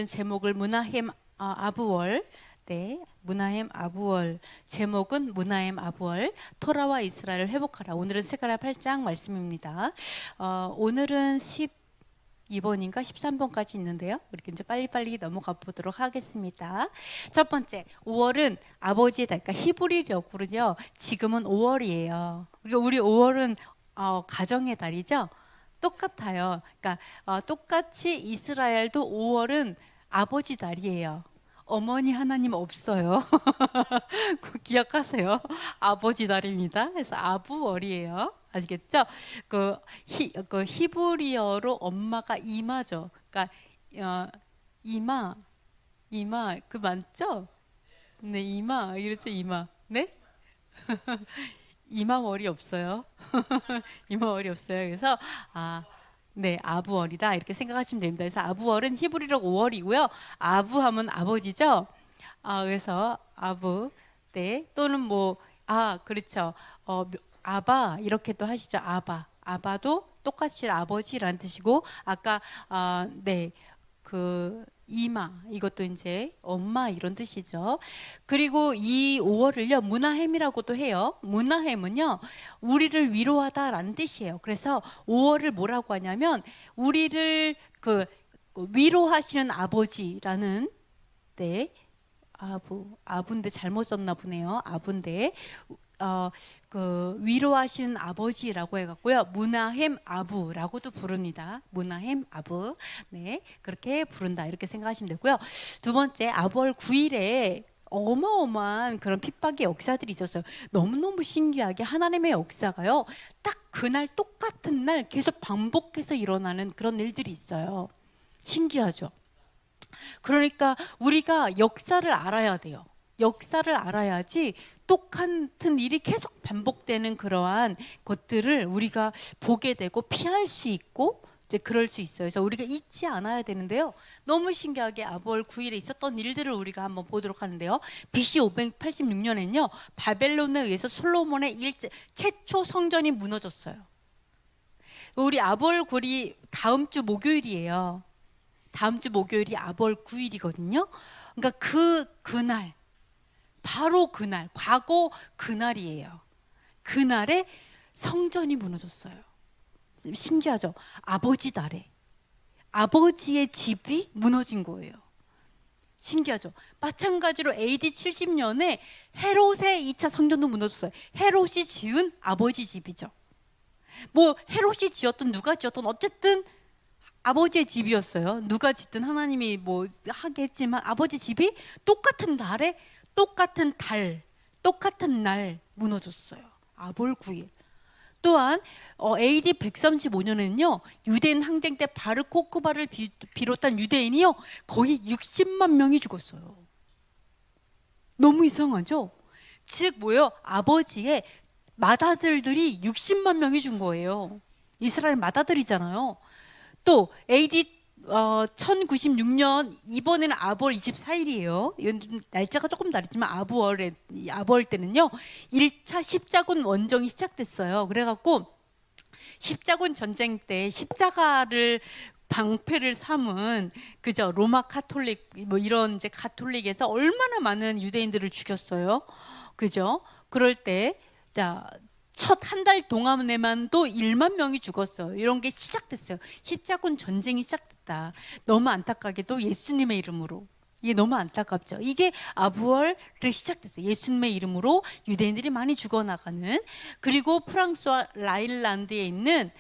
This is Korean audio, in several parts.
오늘은 제목을 무나헴 아부월, 네, 무나헴 아부월, 제목은 무나헴 아부월, 토라와 이스라엘을 회복하라. 오늘은 스가랴 8장 말씀입니다. 오늘은 12번인가 13번까지 있는데요. 우리 이제 빨리빨리 넘어가 보도록 하겠습니다. 첫 번째, 5월은 아버지의 달, 그러니까 히브리력으로요. 지금은 5월이에요. 우리 5월은 가정의 달이죠. 똑같아요. 그러니까 똑같이 이스라엘도 5월은 아버지 달이에요. 어머니 하나님 없어요. 꼭 기억하세요. 아버지 달입니다. 그래서 아부월이에요. 아시겠죠? 그 히브리어로 엄마가 이마죠. 그러니까 이마 그 맞죠? 네, 이마 이러죠, 이마. 네? 이마월이 없어요. 이마월이 없어요. 그래서 네, 아부월이다 이렇게 생각하시면 됩니다. 그래서 아부월은 히브리로 5월이고요. 아부하면 아버지죠. 그래서 아부, 네, 또는 그렇죠. 아바 이렇게 또 하시죠. 아바도 똑같이 아버지라는 뜻이고, 아까 네, 그 이마 이것도 이제 엄마 이런 뜻이죠. 그리고 이 5월을요 무나헴이라고도 해요. 무나헴은요 우리를 위로하다라는 뜻이에요. 그래서 5월을 뭐라고 하냐면 우리를 위로하시는 아버지라는, 네, 아부인데 잘못 썼나 보네요. 아부인데 위로하시는 아버지라고 해갖고요 무나헴 아부라고도 부릅니다. 무나헴 아부, 네, 그렇게 부른다 이렇게 생각하시면 되고요. 두 번째, 아부월 9일에 어마어마한 그런 핍박의 역사들이 있었어요. 너무너무 신기하게 하나님의 역사가요 딱 그날 똑같은 날 계속 반복해서 일어나는 그런 일들이 있어요. 신기하죠. 그러니까 우리가 역사를 알아야 돼요. 역사를 알아야지 똑같은 일이 계속 반복되는 그러한 것들을 우리가 보게 되고 피할 수 있고 이제 그럴 수 있어요. 그래서 우리가 잊지 않아야 되는데요. 너무 신기하게 아부월 9일에 있었던 일들을 우리가 한번 보도록 하는데요. BC 586년에는요. 바벨론에 의해서 솔로몬의 최초 성전이 무너졌어요. 우리 아부월 9일이 다음 주 목요일이에요. 다음 주 목요일이 아부월 9일이거든요. 그러니까 그날 바로 그날, 과거 그날이에요. 그날에 성전이 무너졌어요. 신기하죠? 아버지 달에 아버지의 집이 무너진 거예요. 신기하죠? 마찬가지로 AD 70년에 헤롯의 2차 성전도 무너졌어요. 헤롯이 지은 아버지 집이죠. 헤롯이 지었든 누가 지었든 어쨌든 아버지의 집이었어요. 누가 짓든 하나님이 하겠지만 아버지 집이 똑같은 달에 똑같은 달, 똑같은 날 무너졌어요. 아부월 9일. 또한 AD 135년에는요 유대인 항쟁 때 바르코크바를 비롯한 유대인이요 거의 60만 명이 죽었어요. 너무 이상하죠? 즉 아버지의 맏아들들이 60만 명이 죽은 거예요. 이스라엘 맏아들이잖아요. 또 AD 1096년 이번에는 아부월 24일이에요. 날짜가 조금 다르지만 아부월 때는요 1차 십자군 원정이 시작됐어요. 그래갖고 십자군 전쟁 때 십자가를 방패를 삼은 로마 카톨릭 이런 이제 가톨릭에서 얼마나 많은 유대인들을 죽였어요. 그죠? 그럴 때 첫 한 달 동안에만도 1만 명이 죽었어요. 이런 게 시작됐어요. 십자군 전쟁이 시작됐다. 너무 안타깝게도 예수님의 이름으로. 이게 너무 안타깝죠. 이게 아부월에 시작됐어요. 예수님의 이름으로 유대인들이 많이 죽어나가는. 그리고 프랑스와 라인란드에 있는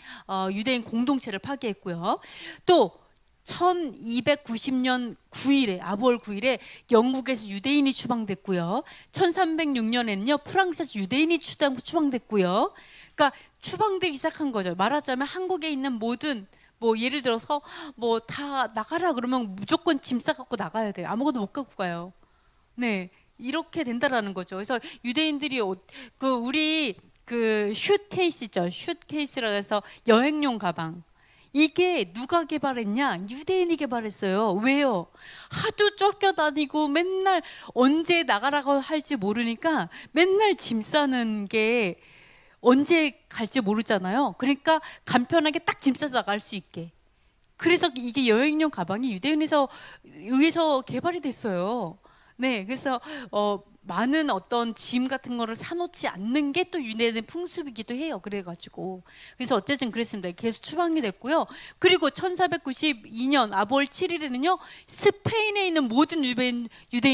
유대인 공동체를 파괴했고요. 또 1290년 9일에 아부월 9일에 영국에서 유대인이 추방됐고요. 1306년에는요 프랑스에서 유대인이 추방됐고요. 그러니까 추방되기 시작한 거죠. 말하자면 한국에 있는 모든 예를 들어서 다 나가라 그러면 무조건 짐 싸갖고 나가야 돼요. 아무것도 못 갖고 가요. 네, 이렇게 된다라는 거죠. 그래서 유대인들이 우리 슈트케이스죠. 슈트케이스라고 해서 여행용 가방. 이게 누가 개발했냐? 유대인이 개발했어요. 왜요? 하도 쫓겨다니고 맨날 언제 나가라고 할지 모르니까 맨날 짐 싸는 게 언제 갈지 모르잖아요. 그러니까 간편하게 딱 짐 싸서 나갈 수 있게 그래서 이게 여행용 가방이 유대인에서 의해서 개발이 됐어요. 네, 그래서 많은 어떤 짐 같은 거를 사놓지 않는 게 또 유대인의 풍습이기도 해요. 그래가지고 그래서 어쨌든 그랬습니다. 계속 추방이 됐고요. 그리고 1492년 아볼 7일에는요 스페인에 있는 모든 유대인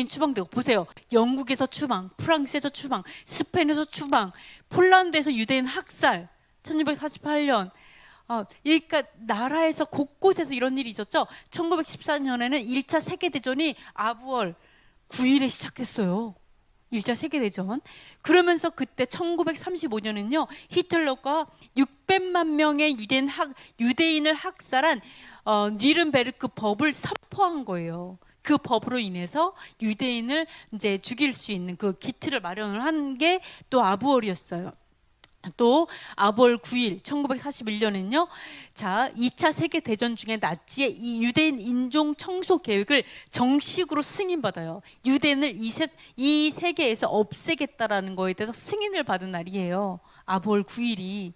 추방되고, 보세요. 영국에서 추방, 프랑스에서 추방, 스페인에서 추방, 폴란드에서 유대인 학살. 1648년. 그러니까 나라에서 곳곳에서 이런 일이 있었죠. 1914년에는 1차 세계대전이 아부월 9일에 시작했어요. 1차 세계대전. 그러면서 그때 1935년은요 히틀러가 600만 명의 유대인을 학살한 뉘른베르크 법을 선포한 거예요. 그 법으로 인해서 유대인을 이제 죽일 수 있는 그 기틀을 마련을 한 게 또 아부월이었어요. 또 아볼 9일 1941년은요. 자, 2차 세계 대전 중에 나치의 이 유대인 인종 청소 계획을 정식으로 승인받아요. 유대인을 이 세계에서 없애겠다라는 거에 대해서 승인을 받은 날이에요. 아볼 9일이.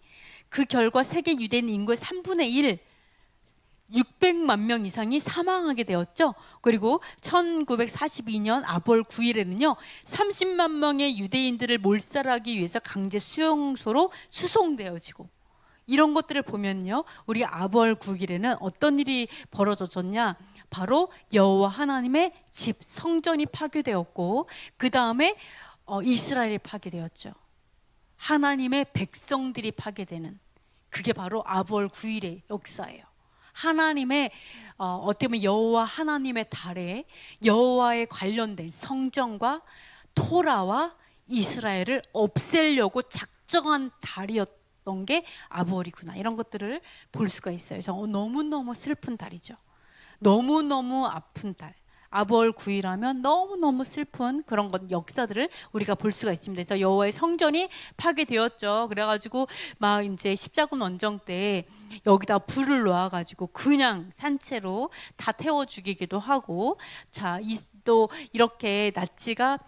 그 결과 세계 유대인 인구의 3분의 1, 600만 명 이상이 사망하게 되었죠. 그리고 1942년 아볼 9일에는요 30만 명의 유대인들을 몰살하기 위해서 강제 수용소로 수송되어지고, 이런 것들을 보면요 우리 아볼 9일에는 어떤 일이 벌어졌냐, 바로 여호와 하나님의 집 성전이 파괴되었고, 그 다음에 이스라엘이 파괴되었죠. 하나님의 백성들이 파괴되는, 그게 바로 아볼 9일의 역사예요. 하나님의 어떻게 보면 여호와 하나님의 달에 여호와에 관련된 성전과 토라와 이스라엘을 없애려고 작정한 달이었던 게 아볼이구나, 이런 것들을 볼 수가 있어요. 그래서 너무너무 슬픈 달이죠. 너무너무 아픈 달. 아볼 9일하면 너무너무 슬픈 그런 역사들을 우리가 볼 수가 있습니다. 그래서 여호와의 성전이 파괴되었죠. 그래가지고 막 이제 십자군 원정 때 여기다 불을 놓아가지고 그냥 산채로 다 태워 죽이기도 하고, 자, 또 이렇게 나치가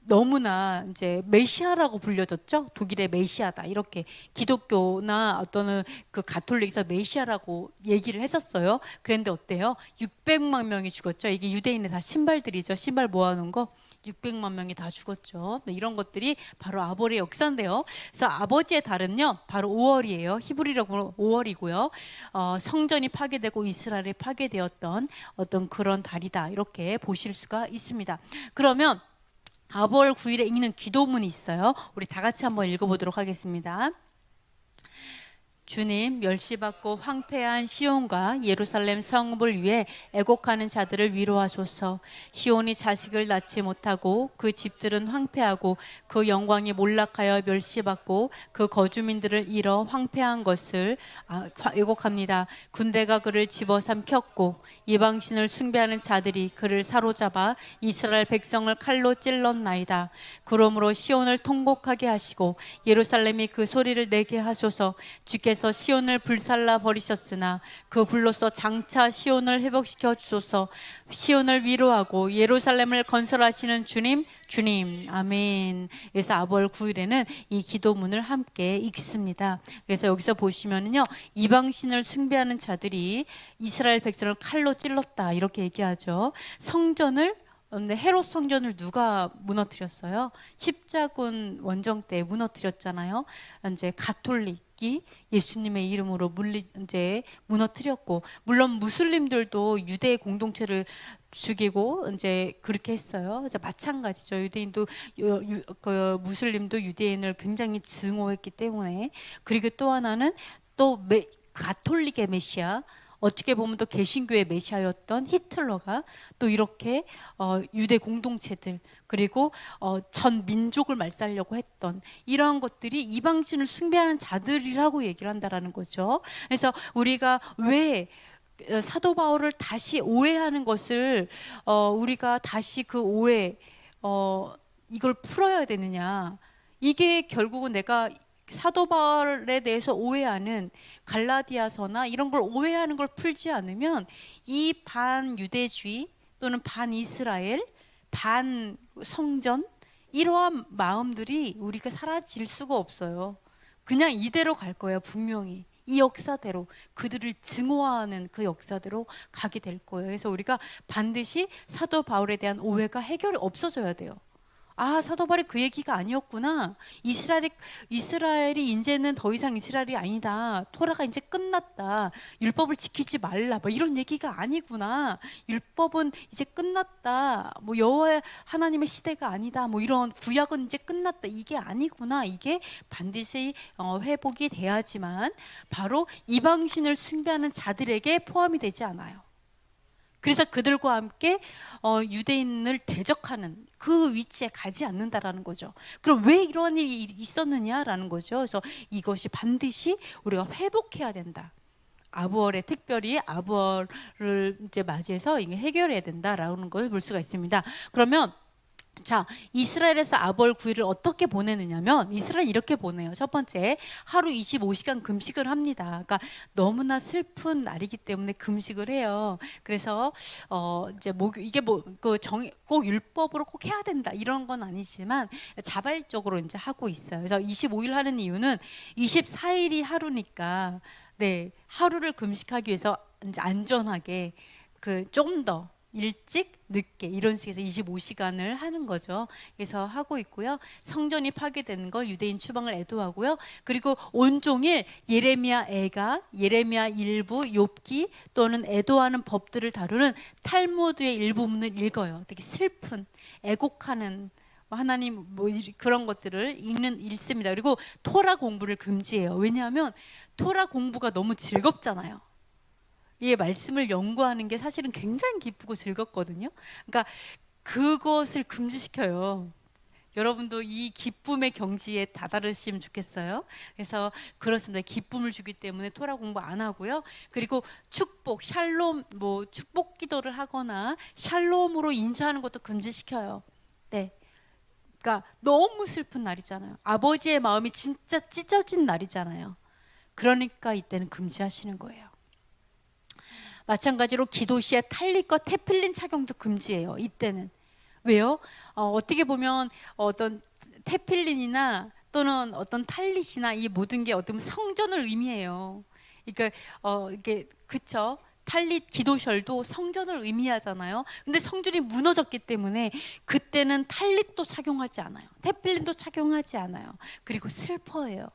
너무나 이제 메시아라고 불려졌죠. 독일의 메시아다, 이렇게 기독교나 어떤 그 가톨릭에서 메시아라고 얘기를 했었어요. 그런데 어때요? 600만 명이 죽었죠. 이게 유대인의 다 신발들이죠. 신발 모아놓은 거 600만 명이 다 죽었죠. 이런 것들이 바로 아볼의 역사인데요. 그래서 아버지의 달은요 바로 5월이에요. 히브리어로 5월이고요. 성전이 파괴되고 이스라엘이 파괴되었던 어떤 그런 달이다, 이렇게 보실 수가 있습니다. 그러면 아볼 9일에 읽는 기도문이 있어요. 우리 다 같이 한번 읽어보도록 하겠습니다. 주님, 멸시받고 황폐한 시온과 예루살렘 성읍을 위해 애곡하는 자들을 위로하소서. 시온이 자식을 낳지 못하고 그 집들은 황폐하고 그 영광이 몰락하여 멸시받고 그 거주민들을 잃어 황폐한 것을 애곡합니다. 군대가 그를 집어삼켰고 이방신을 숭배하는 자들이 그를 사로잡아 이스라엘 백성을 칼로 찔렀나이다. 그러므로 시온을 통곡하게 하시고 예루살렘이 그 소리를 내게 하소서. 주께서 시온을 불살라 버리셨으나 그 불로써 장차 시온을 회복시켜 주소서. 시온을 위로하고 예루살렘을 건설하시는 주님, 주님, 아멘. 그래서 아볼 9일에는 이 기도문을 함께 읽습니다. 그래서 여기서 보시면은요 이방신을 숭배하는 자들이 이스라엘 백성을 칼로 찔렀다, 이렇게 얘기하죠. 성전을, 근데 헤롯 성전을 누가 무너뜨렸어요? 십자군 원정 때 무너뜨렸잖아요. 이제 가톨릭이 예수님의 이름으로 이제 무너뜨렸고, 물론 무슬림들도 유대 공동체를 죽이고 이제 그렇게 했어요. 이제 마찬가지죠. 유대인도 그 무슬림도 유대인을 굉장히 증오했기 때문에. 그리고 또 하나는 또 가톨릭의 메시아, 어떻게 보면 또 개신교의 메시아였던 히틀러가 또 이렇게 유대 공동체들, 그리고 전 민족을 말살려고 했던 이러한 것들이 이방신을 숭배하는 자들이라고 얘기를 한다라는 거죠. 그래서 우리가 왜 사도 바울을 다시 오해하는 것을 우리가 다시 그 오해 이걸 풀어야 되느냐, 이게 결국은 내가 사도 바울에 대해서 오해하는 갈라디아서나 이런 걸 오해하는 걸 풀지 않으면 이 반유대주의 또는 반이스라엘, 반성전 이러한 마음들이 우리가 사라질 수가 없어요. 그냥 이대로 갈 거예요, 분명히. 이 역사대로 그들을 증오하는 그 역사대로 가게 될 거예요. 그래서 우리가 반드시 사도 바울에 대한 오해가 해결이 없어져야 돼요. 아, 사도 바울이 그 얘기가 아니었구나. 이스라엘이 이제는 더 이상 이스라엘이 아니다. 토라가 이제 끝났다. 율법을 지키지 말라. 뭐 이런 얘기가 아니구나. 율법은 이제 끝났다. 뭐 여호와 하나님의 시대가 아니다. 뭐 이런 구약은 이제 끝났다. 이게 아니구나. 이게 반드시 회복이 돼야지만 바로 이방신을 숭배하는 자들에게 포함이 되지 않아요. 그래서 그들과 함께 유대인을 대적하는 그 위치에 가지 않는다라는 거죠. 그럼 왜 이러한 일이 있었느냐라는 거죠. 그래서 이것이 반드시 우리가 회복해야 된다. 아부월에 특별히 아부월을 이제 맞이해서 이게 해결해야 된다라는 걸 볼 수가 있습니다. 그러면 자, 이스라엘에서 아부월 9일을 어떻게 보내느냐면 이스라엘 이렇게 보내요. 첫 번째, 하루 25시간 금식을 합니다. 그러니까 너무나 슬픈 날이기 때문에 금식을 해요. 그래서 이제 이게 꼭 율법으로 꼭 해야 된다 이런 건 아니지만 자발적으로 이제 하고 있어요. 그래서 25일 하는 이유는 24일이 하루니까 네, 하루를 금식하기 위해서 이제 안전하게 조금 더 일찍 늦게 이런 식에서 25시간을 하는 거죠. 그래서 하고 있고요. 성전이 파괴되는 걸 유대인 추방을 애도하고요. 그리고 온종일 예레미야 애가, 예레미야 일부, 욥기 또는 애도하는 법들을 다루는 탈무드의 일부분을 읽어요. 되게 슬픈 애곡하는 하나님 뭐 그런 것들을 읽습니다. 그리고 토라 공부를 금지해요. 왜냐하면 토라 공부가 너무 즐겁잖아요. 이 말씀을 연구하는 게 사실은 굉장히 기쁘고 즐겁거든요. 그러니까 그것을 금지시켜요. 여러분도 이 기쁨의 경지에 다다르시면 좋겠어요. 그래서 그렇습니다. 기쁨을 주기 때문에 토라 공부 안 하고요. 그리고 축복, 샬롬, 뭐 축복 기도를 하거나 샬롬으로 인사하는 것도 금지시켜요. 네. 그러니까 너무 슬픈 날이잖아요. 아버지의 마음이 진짜 찢어진 날이잖아요. 그러니까 이때는 금지하시는 거예요. 마찬가지로 기도 시에 탈릿과 테필린 착용도 금지해요. 이때는. 왜요? 어떻게 보면 어떤 테필린이나 또는 어떤 탈릿이나 이 모든 게 어떤 성전을 의미해요. 그러니까 이게 그쵸? 탈릿 기도셜도 성전을 의미하잖아요. 근데 성전이 무너졌기 때문에 그때는 탈릿도 착용하지 않아요. 테필린도 착용하지 않아요. 그리고 슬퍼해요.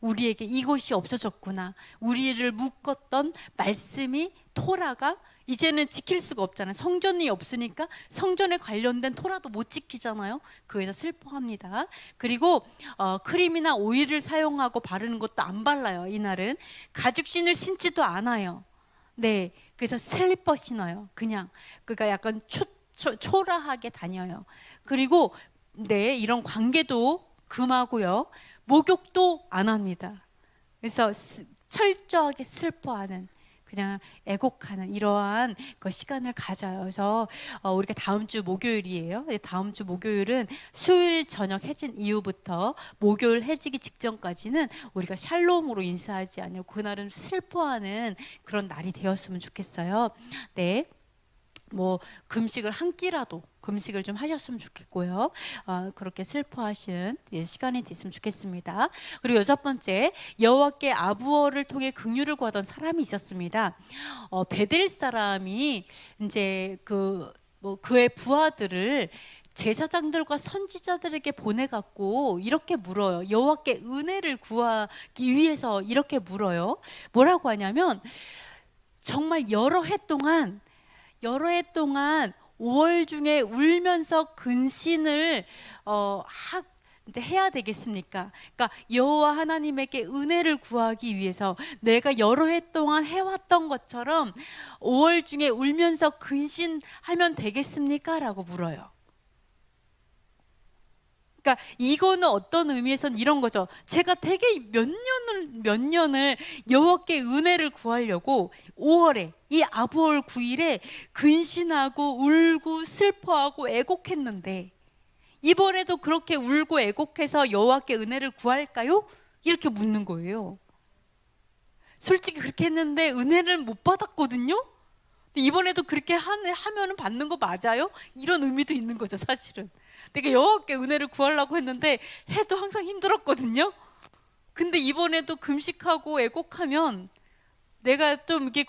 우리에게 이것이 없어졌구나. 우리를 묶었던 말씀이 토라가 이제는 지킬 수가 없잖아요. 성전이 없으니까 성전에 관련된 토라도 못 지키잖아요. 그래서 슬퍼합니다. 그리고 크림이나 오일을 사용하고 바르는 것도 안 발라요. 이날은 가죽신을 신지도 않아요. 네, 그래서 슬리퍼 신어요. 그러니까 약간 초라하게 다녀요. 그리고 네, 이런 관계도 금하고요. 목욕도 안 합니다. 그래서 철저하게 슬퍼하는, 그냥 애곡하는 이러한 그 시간을 가져요. 그래서 우리가 다음 주 목요일이에요. 다음 주 목요일은 수요일 저녁 해진 이후부터 목요일 해지기 직전까지는 우리가 샬롬으로 인사하지 않고 그날은 슬퍼하는 그런 날이 되었으면 좋겠어요. 네. 뭐 금식을 한 끼라도 금식을 좀 하셨으면 좋겠고요. 그렇게 슬퍼하시는 시간이 됐으면 좋겠습니다. 그리고 여섯 번째, 여호와께 아부어를 통해 긍휼을 구하던 사람이 있었습니다. 베델 사람이 이제 그의 부하들을 제사장들과 선지자들에게 보내갖고 이렇게 물어요. 여호와께 은혜를 구하기 위해서 이렇게 물어요. 뭐라고 하냐면 정말 여러 해 동안 5월 중에 울면서 근신을 이제 해야 되겠습니까? 그러니까 여호와 하나님에게 은혜를 구하기 위해서 내가 여러 해 동안 해왔던 것처럼 5월 중에 울면서 근신하면 되겠습니까? 라고 물어요. 그러니까 이거는 어떤 의미에서는 이런 거죠. 제가 되게 몇 년을 여호와께 은혜를 구하려고 5월에 이 아부월 9일에 근신하고 울고 슬퍼하고 애곡했는데 이번에도 그렇게 울고 애곡해서 여호와께 은혜를 구할까요? 이렇게 묻는 거예요. 솔직히 그렇게 했는데 은혜를 못 받았거든요. 이번에도 그렇게 하면 받는 거 맞아요? 이런 의미도 있는 거죠, 사실은. 내가 여호와께 은혜를 구하려고 했는데 해도 항상 힘들었거든요. 근데 이번에도 금식하고 애곡하면 내가 좀 이렇게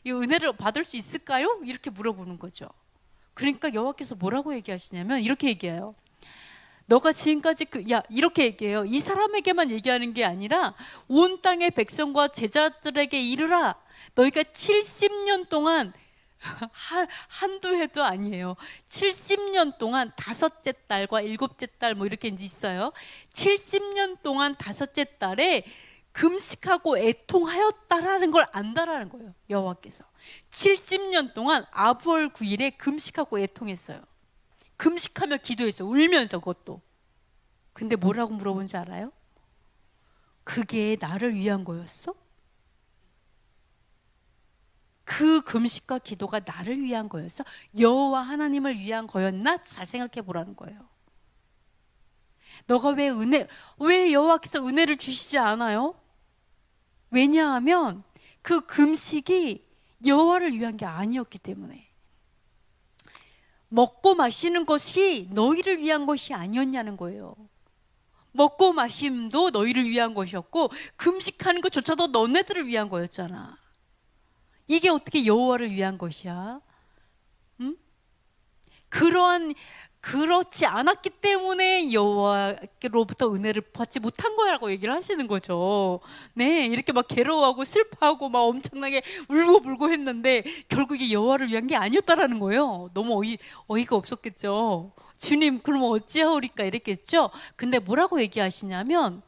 이 은혜를 받을 수 있을까요? 이렇게 물어보는 거죠. 그러니까 여호와께서 뭐라고 얘기하시냐면 이렇게 얘기해요. 너가 지금까지 이렇게 얘기해요. 이 사람에게만 얘기하는 게 아니라 온 땅의 백성과 제자들에게 이르라. 너희가 70년 동안 한두 해도 아니에요. 70년 동안 다섯째 달과 일곱째 달 뭐 이렇게 이제 있어요. 70년 동안 다섯째 달에 금식하고 애통하였다라는 걸 안다라는 거예요. 여호와께서 70년 동안 아부월 9일에 금식하고 애통했어요. 금식하며 기도했어요. 울면서. 그것도. 근데 뭐라고 물어본지 알아요? 그게 나를 위한 거였어? 그 금식과 기도가 나를 위한 거였어? 여호와 하나님을 위한 거였나? 잘 생각해 보라는 거예요. 너가 왜 여호와께서 은혜를 주시지 않아요? 왜냐하면 그 금식이 여호와를 위한 게 아니었기 때문에. 먹고 마시는 것이 너희를 위한 것이 아니었냐는 거예요. 먹고 마심도 너희를 위한 것이었고 금식하는 것조차도 너네들을 위한 거였잖아. 이게 어떻게 여호와를 위한 것이야? 응? 그렇지 않았기 때문에 여호와로부터 은혜를 받지 못한 거라고 얘기를 하시는 거죠. 네, 이렇게 막 괴로워하고 슬퍼하고 막 엄청나게 울고불고 했는데 결국에 여호와를 위한 게 아니었다라는 거예요. 너무 어이가 없었겠죠. 주님, 그럼 어찌하오리까 이랬겠죠. 근데 뭐라고 얘기하시냐면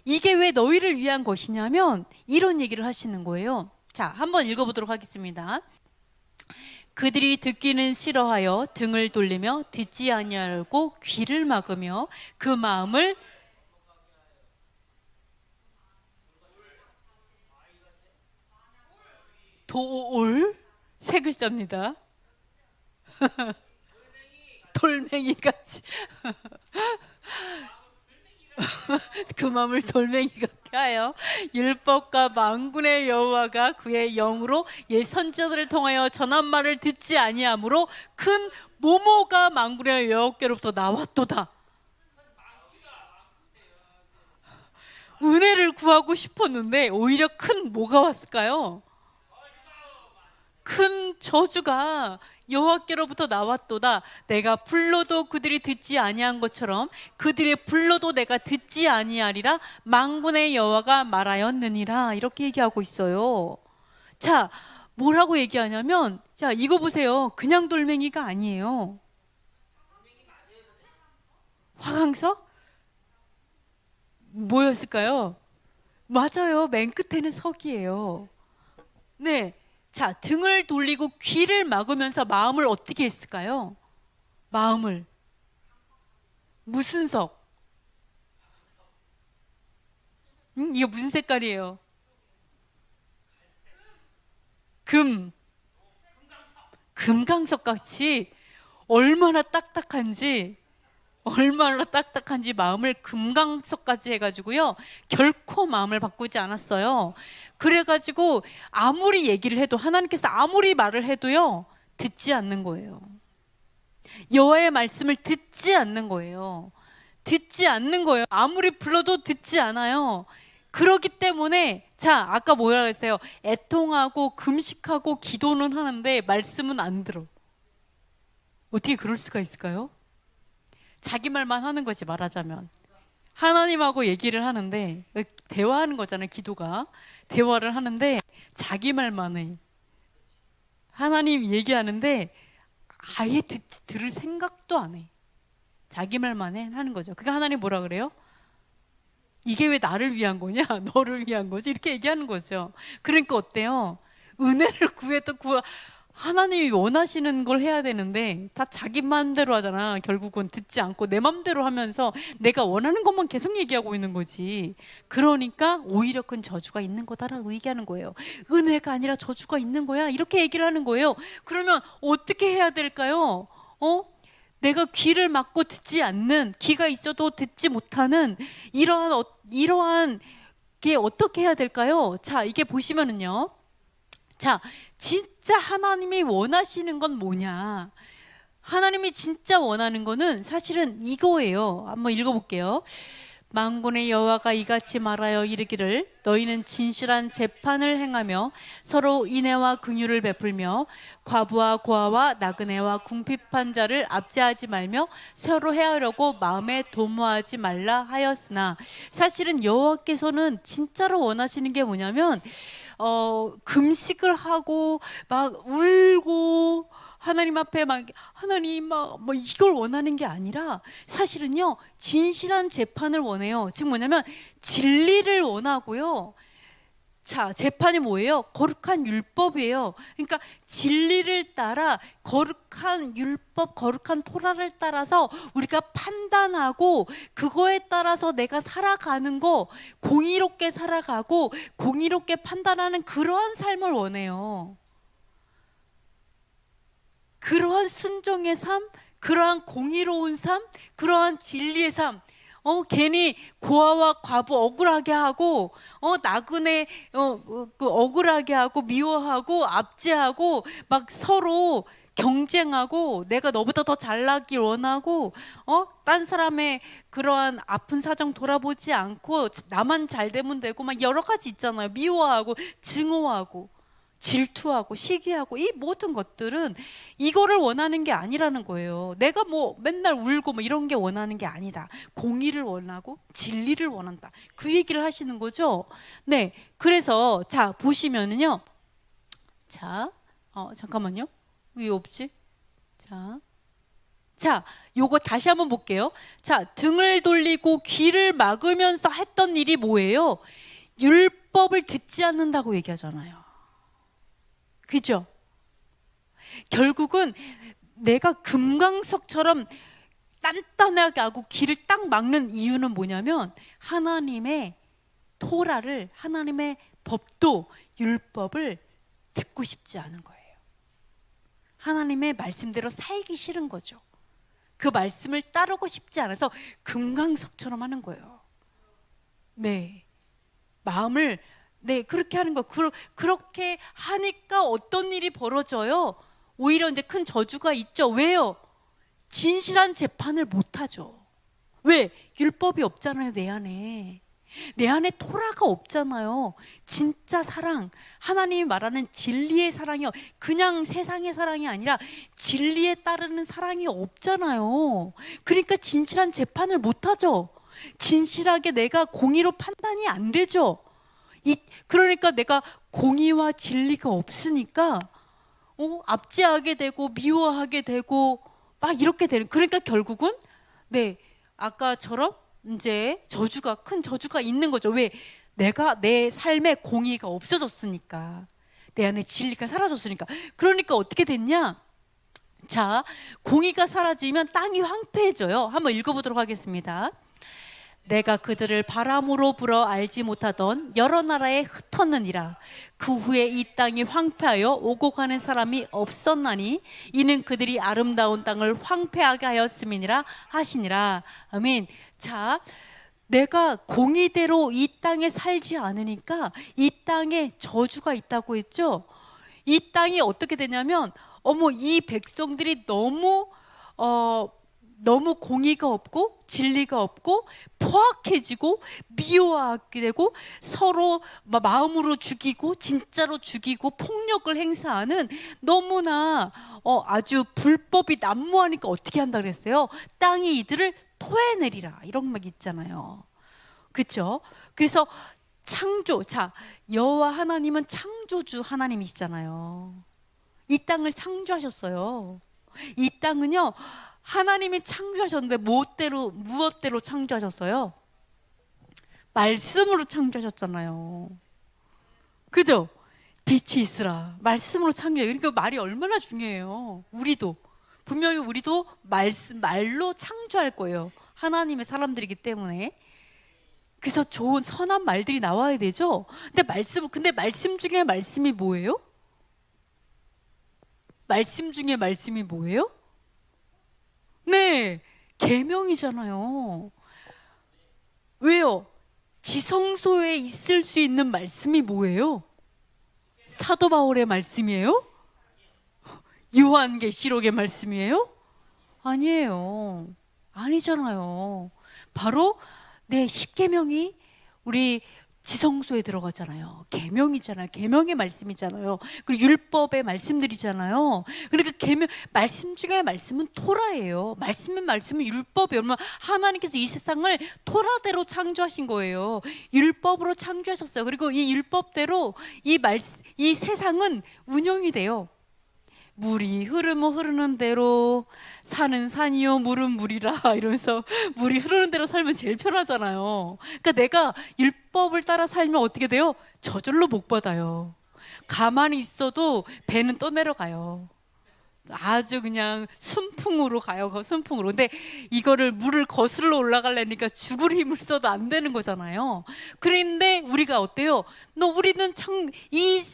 이게 왜 너희를 위한 것이냐면 이런 얘기를 하시는 거예요. 자, 한번 읽어보도록 하겠습니다. 그들이 듣기는 싫어하여 등을 돌리며 듣지 아니하고 귀를 막으며 그 마음을 세 글자입니다. 돌멩이같이 그 마음을 돌멩이 같게 하여 율법과 만군의 여호와가 그의 영으로 옛 선지자들을 통하여 전한 말을 듣지 아니하므로 큰 모모가 만군의 여호와께로부터 나왔도다. 은혜를 구하고 싶었는데 오히려 큰 뭐가 왔을까요? 큰 저주가 여호와께로부터 나왔도다. 내가 불러도 그들이 듣지 아니한 것처럼 그들이 불러도 내가 듣지 아니하리라. 만군의 여호와가 말하였느니라. 이렇게 얘기하고 있어요. 자, 뭐라고 얘기하냐면, 자, 이거 보세요. 그냥 돌멩이가 아니에요. 화강석? 뭐였을까요? 맞아요. 맨 끝에는 석이에요. 네. 자, 등을 돌리고 귀를 막으면서 마음을 어떻게 했을까요? 마음을. 무슨 석? 이게 무슨 색깔이에요? 금강석 같이 얼마나 딱딱한지 마음을 금강석까지 해가지고요. 결코 마음을 바꾸지 않았어요. 그래가지고 아무리 얘기를 해도 하나님께서 아무리 말을 해도요. 듣지 않는 거예요. 여호와의 말씀을 듣지 않는 거예요. 듣지 않는 거예요. 아무리 불러도 듣지 않아요. 그렇기 때문에 자, 아까 뭐라고 했어요? 애통하고 금식하고 기도는 하는데 말씀은 안 들어. 어떻게 그럴 수가 있을까요? 자기 말만 하는 거지, 말하자면. 하나님하고 얘기를 하는데 대화하는 거잖아요. 기도가 대화를 하는데 자기 말만 해. 하나님 얘기하는데 아예 들을 생각도 안 해. 자기 말만 하는 거죠. 그러니까 하나님 뭐라 그래요? 이게 왜 나를 위한 거냐? 너를 위한 거지? 이렇게 얘기하는 거죠. 그러니까 어때요? 은혜를 구해도 하나님이 원하시는 걸 해야 되는데 다 자기 마음대로 하잖아. 결국은 듣지 않고 내 마음대로 하면서 내가 원하는 것만 계속 얘기하고 있는 거지. 그러니까 오히려 큰 저주가 있는 거다라고 얘기하는 거예요. 은혜가 아니라 저주가 있는 거야. 이렇게 얘기를 하는 거예요. 그러면 어떻게 해야 될까요? 내가 귀를 막고 듣지 않는, 귀가 있어도 듣지 못하는 이러한 게 어떻게 해야 될까요? 자, 이게 보시면은요. 자, 진짜 하나님이 원하시는 건 뭐냐? 하나님이 진짜 원하는 거는 사실은 이거예요. 한번 읽어볼게요. 만군의 여호와가 이같이 말하여 이르기를 너희는 진실한 재판을 행하며 서로 인애와 긍휼을 베풀며 과부와 고아와 나그네와 궁핍한 자를 압제하지 말며 서로 헤아려고 마음에 도모하지 말라 하였으나, 사실은 여호와께서는 진짜로 원하시는 게 뭐냐면 금식을 하고 막 울고 하나님 앞에 막 하나님 막 뭐 이걸 원하는 게 아니라, 사실은요 진실한 재판을 원해요. 즉 뭐냐면 진리를 원하고요. 자, 재판이 뭐예요? 거룩한 율법이에요. 그러니까 진리를 따라 거룩한 율법, 거룩한 토라를 따라서 우리가 판단하고 그거에 따라서 내가 살아가는 거, 공의롭게 살아가고 공의롭게 판단하는 그러한 삶을 원해요. 그러한 순종의 삶, 그러한 공의로운 삶, 그러한 진리의 삶. 괜히 고아와 과부 억울하게 하고 나그네 억울하게 하고 미워하고 압제하고 막 서로 경쟁하고 내가 너보다 더 잘나길 원하고 딴 사람의 그러한 아픈 사정 돌아보지 않고 나만 잘 되면 되고 막 여러 가지 있잖아요. 미워하고 증오하고 질투하고 시기하고 이 모든 것들은 이거를 원하는 게 아니라는 거예요. 내가 뭐 맨날 울고 뭐 이런 게 원하는 게 아니다. 공의를 원하고 진리를 원한다. 그 얘기를 하시는 거죠. 네, 그래서 자 보시면은요. 자, 잠깐만요. 왜 없지? 자, 요거 다시 한번 볼게요. 자, 등을 돌리고 귀를 막으면서 했던 일이 뭐예요? 율법을 듣지 않는다고 얘기하잖아요. 그죠? 결국은 내가 금강석처럼 단단하게 하고 길을 딱 막는 이유는 뭐냐면 하나님의 토라를, 하나님의 법도 율법을 듣고 싶지 않은 거예요. 하나님의 말씀대로 살기 싫은 거죠. 그 말씀을 따르고 싶지 않아서 금강석처럼 하는 거예요. 네, 마음을 그렇게 하는 거. 그렇게 하니까 어떤 일이 벌어져요? 오히려 이제 큰 저주가 있죠. 왜요? 진실한 재판을 못 하죠. 왜? 율법이 없잖아요, 내 안에. 내 안에 토라가 없잖아요. 진짜 사랑, 하나님이 말하는 진리의 사랑이요. 그냥 세상의 사랑이 아니라 진리에 따르는 사랑이 없잖아요. 그러니까 진실한 재판을 못 하죠. 진실하게 내가 공의로 판단이 안 되죠. 그러니까 내가 공의와 진리가 없으니까 압제하게 되고 미워하게 되고 막 이렇게 되는. 그러니까 결국은 아까처럼 이제 큰 저주가 있는 거죠. 왜? 내가 내 삶에 공의가 없어졌으니까, 내 안에 진리가 사라졌으니까. 그러니까 어떻게 됐냐? 자, 공의가 사라지면 땅이 황폐해져요. 한번 읽어보도록 하겠습니다. 내가 그들을 바람으로 불어 알지 못하던 여러 나라에 흩었느니라. 그 후에 이 땅이 황폐하여 오고 가는 사람이 없었나니 이는 그들이 아름다운 땅을 황폐하게 하였음이니라 하시니라. 아멘. 자, 내가 공의대로 이 땅에 살지 않으니까 이 땅에 저주가 있다고 했죠. 이 땅이 어떻게 되냐면 이 백성들이 너무 공의가 없고 진리가 없고 포악해지고 미워하게 되고 서로 마음으로 죽이고 진짜로 죽이고 폭력을 행사하는, 너무나 아주 불법이 난무하니까 어떻게 한다 그랬어요? 땅이 이들을 토해내리라, 이런 말 있잖아요. 그렇죠? 그래서 여호와 하나님은 창조주 하나님이시잖아요. 이 땅을 창조하셨어요. 이 땅은요 하나님이 창조하셨는데 무엇대로 창조하셨어요? 말씀으로 창조하셨잖아요. 그죠? 빛이 있으라. 말씀으로 창조해요. 그러니까 말이 얼마나 중요해요. 분명히 우리도 말로 창조할 거예요. 하나님의 사람들이기 때문에. 그래서 좋은 선한 말들이 나와야 되죠. 근데 말씀 중에 말씀이 뭐예요? 말씀 중에 말씀이 뭐예요? 네, 계명이잖아요. 왜요? 지성소에 있을 수 있는 말씀이 뭐예요? 사도 바울의 말씀이에요? 요한계시록의 말씀이에요? 아니에요. 아니잖아요. 바로 네, 십계명이 우리 지성소에 들어가잖아요. 계명이잖아요. 계명의 말씀이잖아요. 그리고 율법의 말씀들이잖아요. 그러니까 계명 말씀 중에 말씀은 토라예요. 말씀은 율법이에요. 그러면 하나님께서 이 세상을 토라대로 창조하신 거예요. 율법으로 창조하셨어요. 그리고 이 율법대로 이 세상은 운영이 돼요. 물이 흐르면 흐르는 대로, 산은 산이요 물은 물이라 이러면서 물이 흐르는 대로 살면 제일 편하잖아요. 그러니까 내가 율법을 따라 살면 어떻게 돼요? 저절로 복 받아요. 가만히 있어도 배는 떠내려가요. 아주 그냥 순풍으로 가요. 순풍으로. 근데 이거를 물을 거슬러 올라가려니까 죽을 힘을 써도 안 되는 거잖아요. 그런데 우리가 어때요? 우리는 이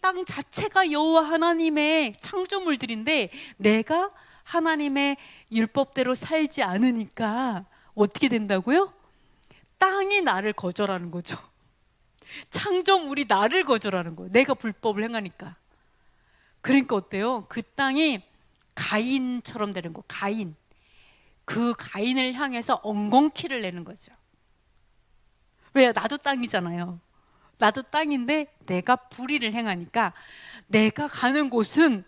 땅 자체가 여호와 하나님의 창조물들인데 내가 하나님의 율법대로 살지 않으니까 어떻게 된다고요? 땅이 나를 거절하는 거죠. 창조물이 나를 거절하는 거예요. 내가 불법을 행하니까. 그러니까 어때요? 그 땅이 가인처럼 되는 거. 가인. 그 가인을 향해서 엉겅퀴를 내는 거죠. 왜요? 나도 땅이잖아요. 나도 땅인데 내가 불의를 행하니까 내가 가는 곳은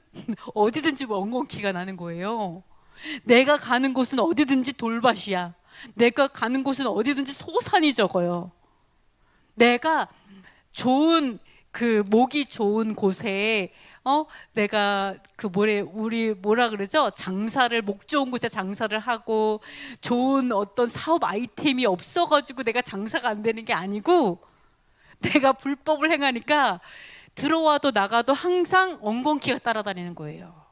어디든지 엉겅퀴가 나는 거예요. 내가 가는 곳은 어디든지 돌밭이야. 내가 가는 곳은 어디든지 소산이 적어요. 내가 좋은 목이 좋은 곳에 내가 우리 뭐라 그러죠? 목 좋은 곳에 장사를 하고 좋은 어떤 사업 아이템이 없어가지고 내가 장사가 안 되는 게 아니고 내가 불법을 행하니까 들어와도 나가도 항상 엉겅퀴가 따라다니는 거예요.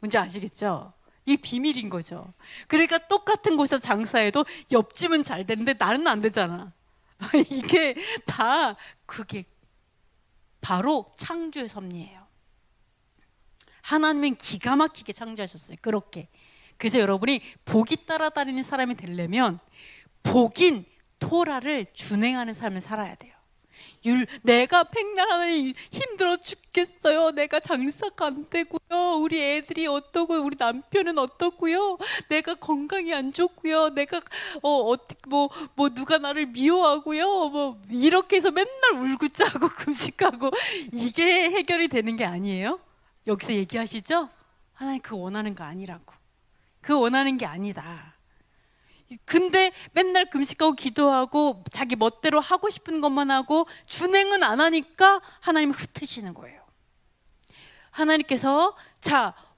뭔지 아시겠죠? 이 비밀인 거죠. 그러니까 똑같은 곳에서 장사해도 옆집은 잘 되는데 나는 안 되잖아. 이게 다 그게 바로 창조의 섭리예요. 하나님은 기가 막히게 창조하셨어요. 그렇게. 그래서 여러분이 복이 따라다니는 사람이 되려면 복인 토라를 준행하는 삶을 살아야 돼요. 내가 백날하면 힘들어 죽겠어요. 내가 장사가 안 되고요. 우리 애들이 어떠고요. 우리 남편은 어떻고요. 내가 건강이 안 좋고요. 내가 누가 나를 미워하고요. 이렇게 해서 맨날 울고 짜고 금식하고 이게 해결이 되는 게 아니에요. 여기서 얘기하시죠? 하나님 그거 원하는 거 아니라고. 그거 원하는 게 아니다. 근데 맨날 금식하고 기도하고 자기 멋대로 하고 싶은 것만 하고 준행은 안 하니까 하나님은 흩으시는 거예요. 하나님께서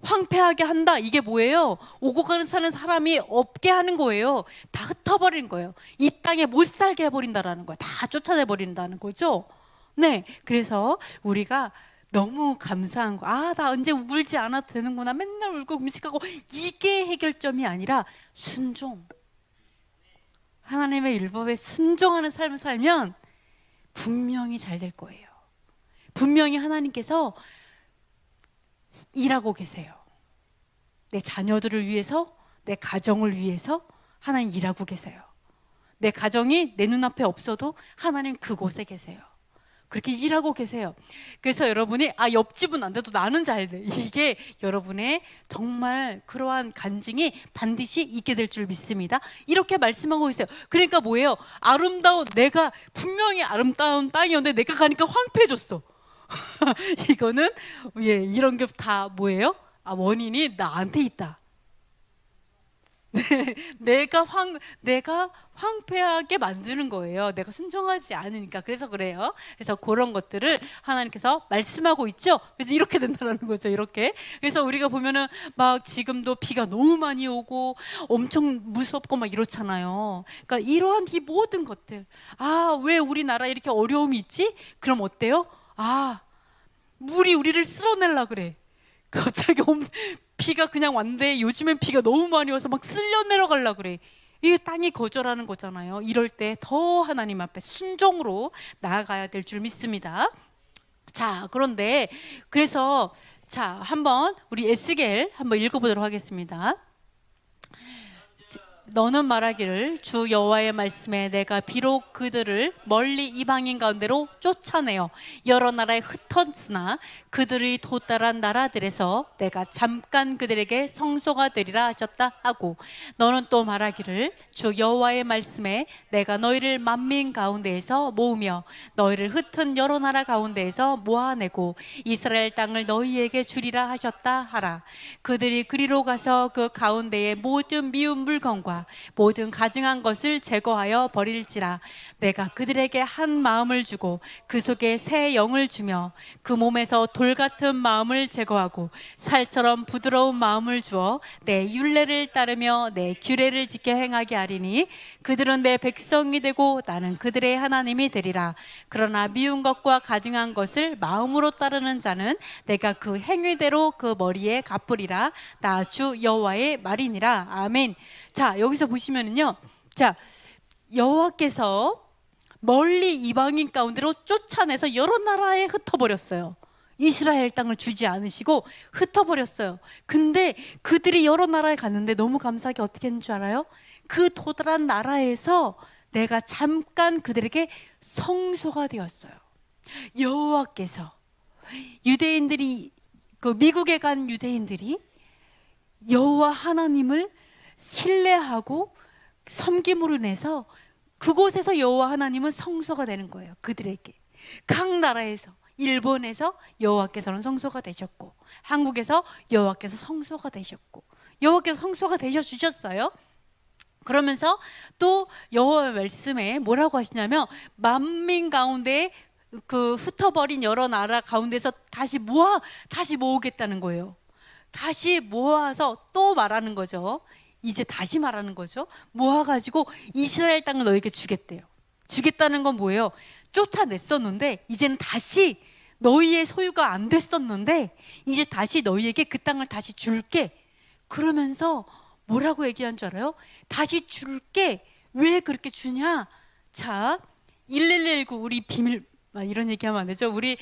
황폐하게 한다. 이게 뭐예요? 오고 가는 사는 사람이 없게 하는 거예요. 다 흩어버리는 거예요. 이 땅에 못 살게 해버린다라는 거예요. 다 쫓아내버린다는 거죠. 네, 그래서 우리가 너무 감사한 거. 나 언제 울지 않아도 되는구나. 맨날 울고 금식하고 이게 해결점이 아니라 순종. 하나님의 율법에 순종하는 삶을 살면 분명히 잘 될 거예요. 분명히 하나님께서 일하고 계세요. 내 자녀들을 위해서, 내 가정을 위해서 하나님 일하고 계세요. 내 가정이 내 눈앞에 없어도 하나님 그곳에 계세요. 그렇게 일하고 계세요. 그래서 여러분이 옆집은 안 돼도 나는 잘 돼. 이게 여러분의 정말 그러한 간증이 반드시 있게 될 줄 믿습니다. 이렇게 말씀하고 있어요. 그러니까 뭐예요? 내가 분명히 아름다운 땅이었는데 내가 가니까 황폐해졌어. 이거는 이런 게 다 뭐예요? 원인이 나한테 있다. 내가 황폐하게 만드는 거예요. 내가 순종하지 않으니까. 그래서 그래요. 그래서 그런 것들을 하나님께서 말씀하고 있죠. 그래서 이렇게 된다는 거죠. 이렇게. 그래서 우리가 보면은 막 지금도 비가 너무 많이 오고 엄청 무섭고 막 이렇잖아요. 그러니까 이러한 이 모든 것들. 왜 우리나라에 이렇게 어려움이 있지? 그럼 어때요? 물이 우리를 쓸어내려 그래. 갑자기 비가 그냥 왔는데 요즘엔 비가 너무 많이 와서 막 쓸려 내려가려 그래. 이게 땅이 거절하는 거잖아요. 이럴 때 더 하나님 앞에 순종으로 나아가야 될 줄 믿습니다. 그런데 그래서 한번 우리 에스겔 한번 읽어보도록 하겠습니다. 너는 말하기를 주 여호와의 말씀에 내가 비록 그들을 멀리 이방인 가운데로 쫓아내어 여러 나라에 흩었으나 그들의 도달한 나라들에서 내가 잠깐 그들에게 성소가 되리라 하셨다 하고, 너는 또 말하기를 주 여호와의 말씀에 내가 너희를 만민 가운데에서 모으며 너희를 흩은 여러 나라 가운데에서 모아내고 이스라엘 땅을 너희에게 주리라 하셨다 하라. 그들이 그리로 가서 그 가운데에 모든 미운 물건과 모든 가증한 것을 제거하여 버릴지라. 내가 그들에게 한 마음을 주고 그 속에 새 영을 주며 그 몸에서 돌 같은 마음을 제거하고 살처럼 부드러운 마음을 주어 내 율례를 따르며 내 규례를 지켜 행하게 하리니 그들은 내 백성이 되고 나는 그들의 하나님이 되리라. 그러나 미운 것과 가증한 것을 마음으로 따르는 자는 내가 그 행위대로 그 머리에 갚으리라. 나 주 여호와의 말이니라. 아멘. 자, 여기서 보시면은요, 자, 여호와께서 멀리 이방인 가운데로 쫓아내서 여러 나라에 흩어버렸어요. 이스라엘 땅을 주지 않으시고 흩어버렸어요. 근데 그들이 여러 나라에 갔는데 너무 감사하게 어떻게 했는 줄 알아요? 그 도달한 나라에서 내가 잠깐 그들에게 성소가 되었어요. 여호와께서 유대인들이, 그 미국에 간 유대인들이 여호와 하나님을 신뢰하고 섬김으로 인해서 그곳에서 여호와 하나님은 성소가 되는 거예요. 그들에게 각 나라에서, 일본에서 여호와께서는 성소가 되셨고, 한국에서 여호와께서 성소가 되셨고, 여호와께서 성소가 되셔 주셨어요. 그러면서 또 여호와의 말씀에 뭐라고 하시냐면, 만민 가운데 그 흩어버린 여러 나라 가운데서 다시 모으겠다는 거예요. 다시 모아서 또 말하는 거죠. 이제 다시 말하는 거죠. 모아가지고 이스라엘 땅을 너에게 주겠대요. 주겠다는 건 뭐예요? 쫓아냈었는데 이제는 다시 너희의 소유가 안 됐었는데 이제 다시 너희에게 그 땅을 다시 줄게. 그러면서 뭐라고 얘기한 줄 알아요? 다시 줄게. 왜 그렇게 주냐? 자, 1119 우리 비밀, 이런 얘기하면 안 되죠. 우리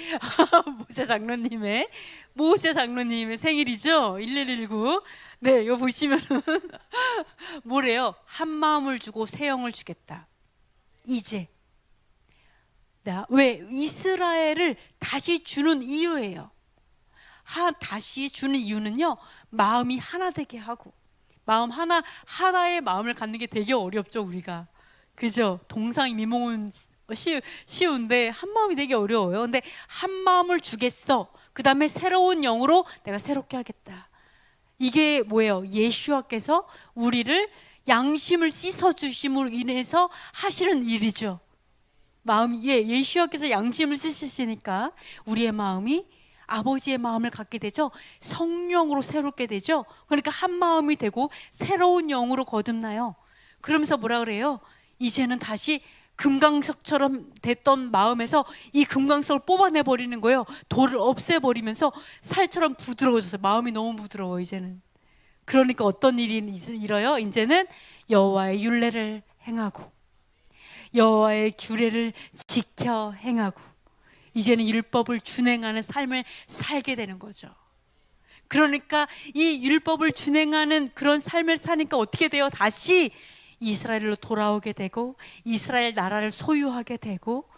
모세 장로님의 생일이죠. 1119. 네, 이거 보시면은 뭐래요? 한 마음을 주고 새 영을 주겠다. 이제 왜 이스라엘을 다시 주는 이유예요. 다시 주는 이유는요, 마음이 하나 되게 하고, 마음 하나의 마음을 갖는 게 되게 어렵죠, 우리가. 그죠? 동상이몽은 쉬운데 한 마음이 되게 어려워요. 근데 한 마음을 주겠어. 그 다음에 새로운 영으로 내가 새롭게 하겠다. 이게 뭐예요? 예수와께서 우리를 양심을 씻어주심으로 인해서 하시는 일이죠. 예수와께서 양심을 씻으시니까 우리의 마음이 아버지의 마음을 갖게 되죠. 성령으로 새롭게 되죠. 그러니까 한 마음이 되고 새로운 영으로 거듭나요. 그러면서 뭐라 그래요? 이제는 다시 금강석처럼 됐던 마음에서 이 금강석을 뽑아내 버리는 거예요. 돌을 없애버리면서 살처럼 부드러워졌어요. 마음이 너무 부드러워 이제는. 그러니까 어떤 일이 일어요? 이제는 여호와의 율례를 행하고 여호와의 규례를 지켜 행하고 이제는 율법을 준행하는 삶을 살게 되는 거죠. 그러니까 이 율법을 준행하는 그런 삶을 사니까 어떻게 돼요? 다시 이스라엘로 돌아오게 되고 이스라엘 나라를 소유하게 되고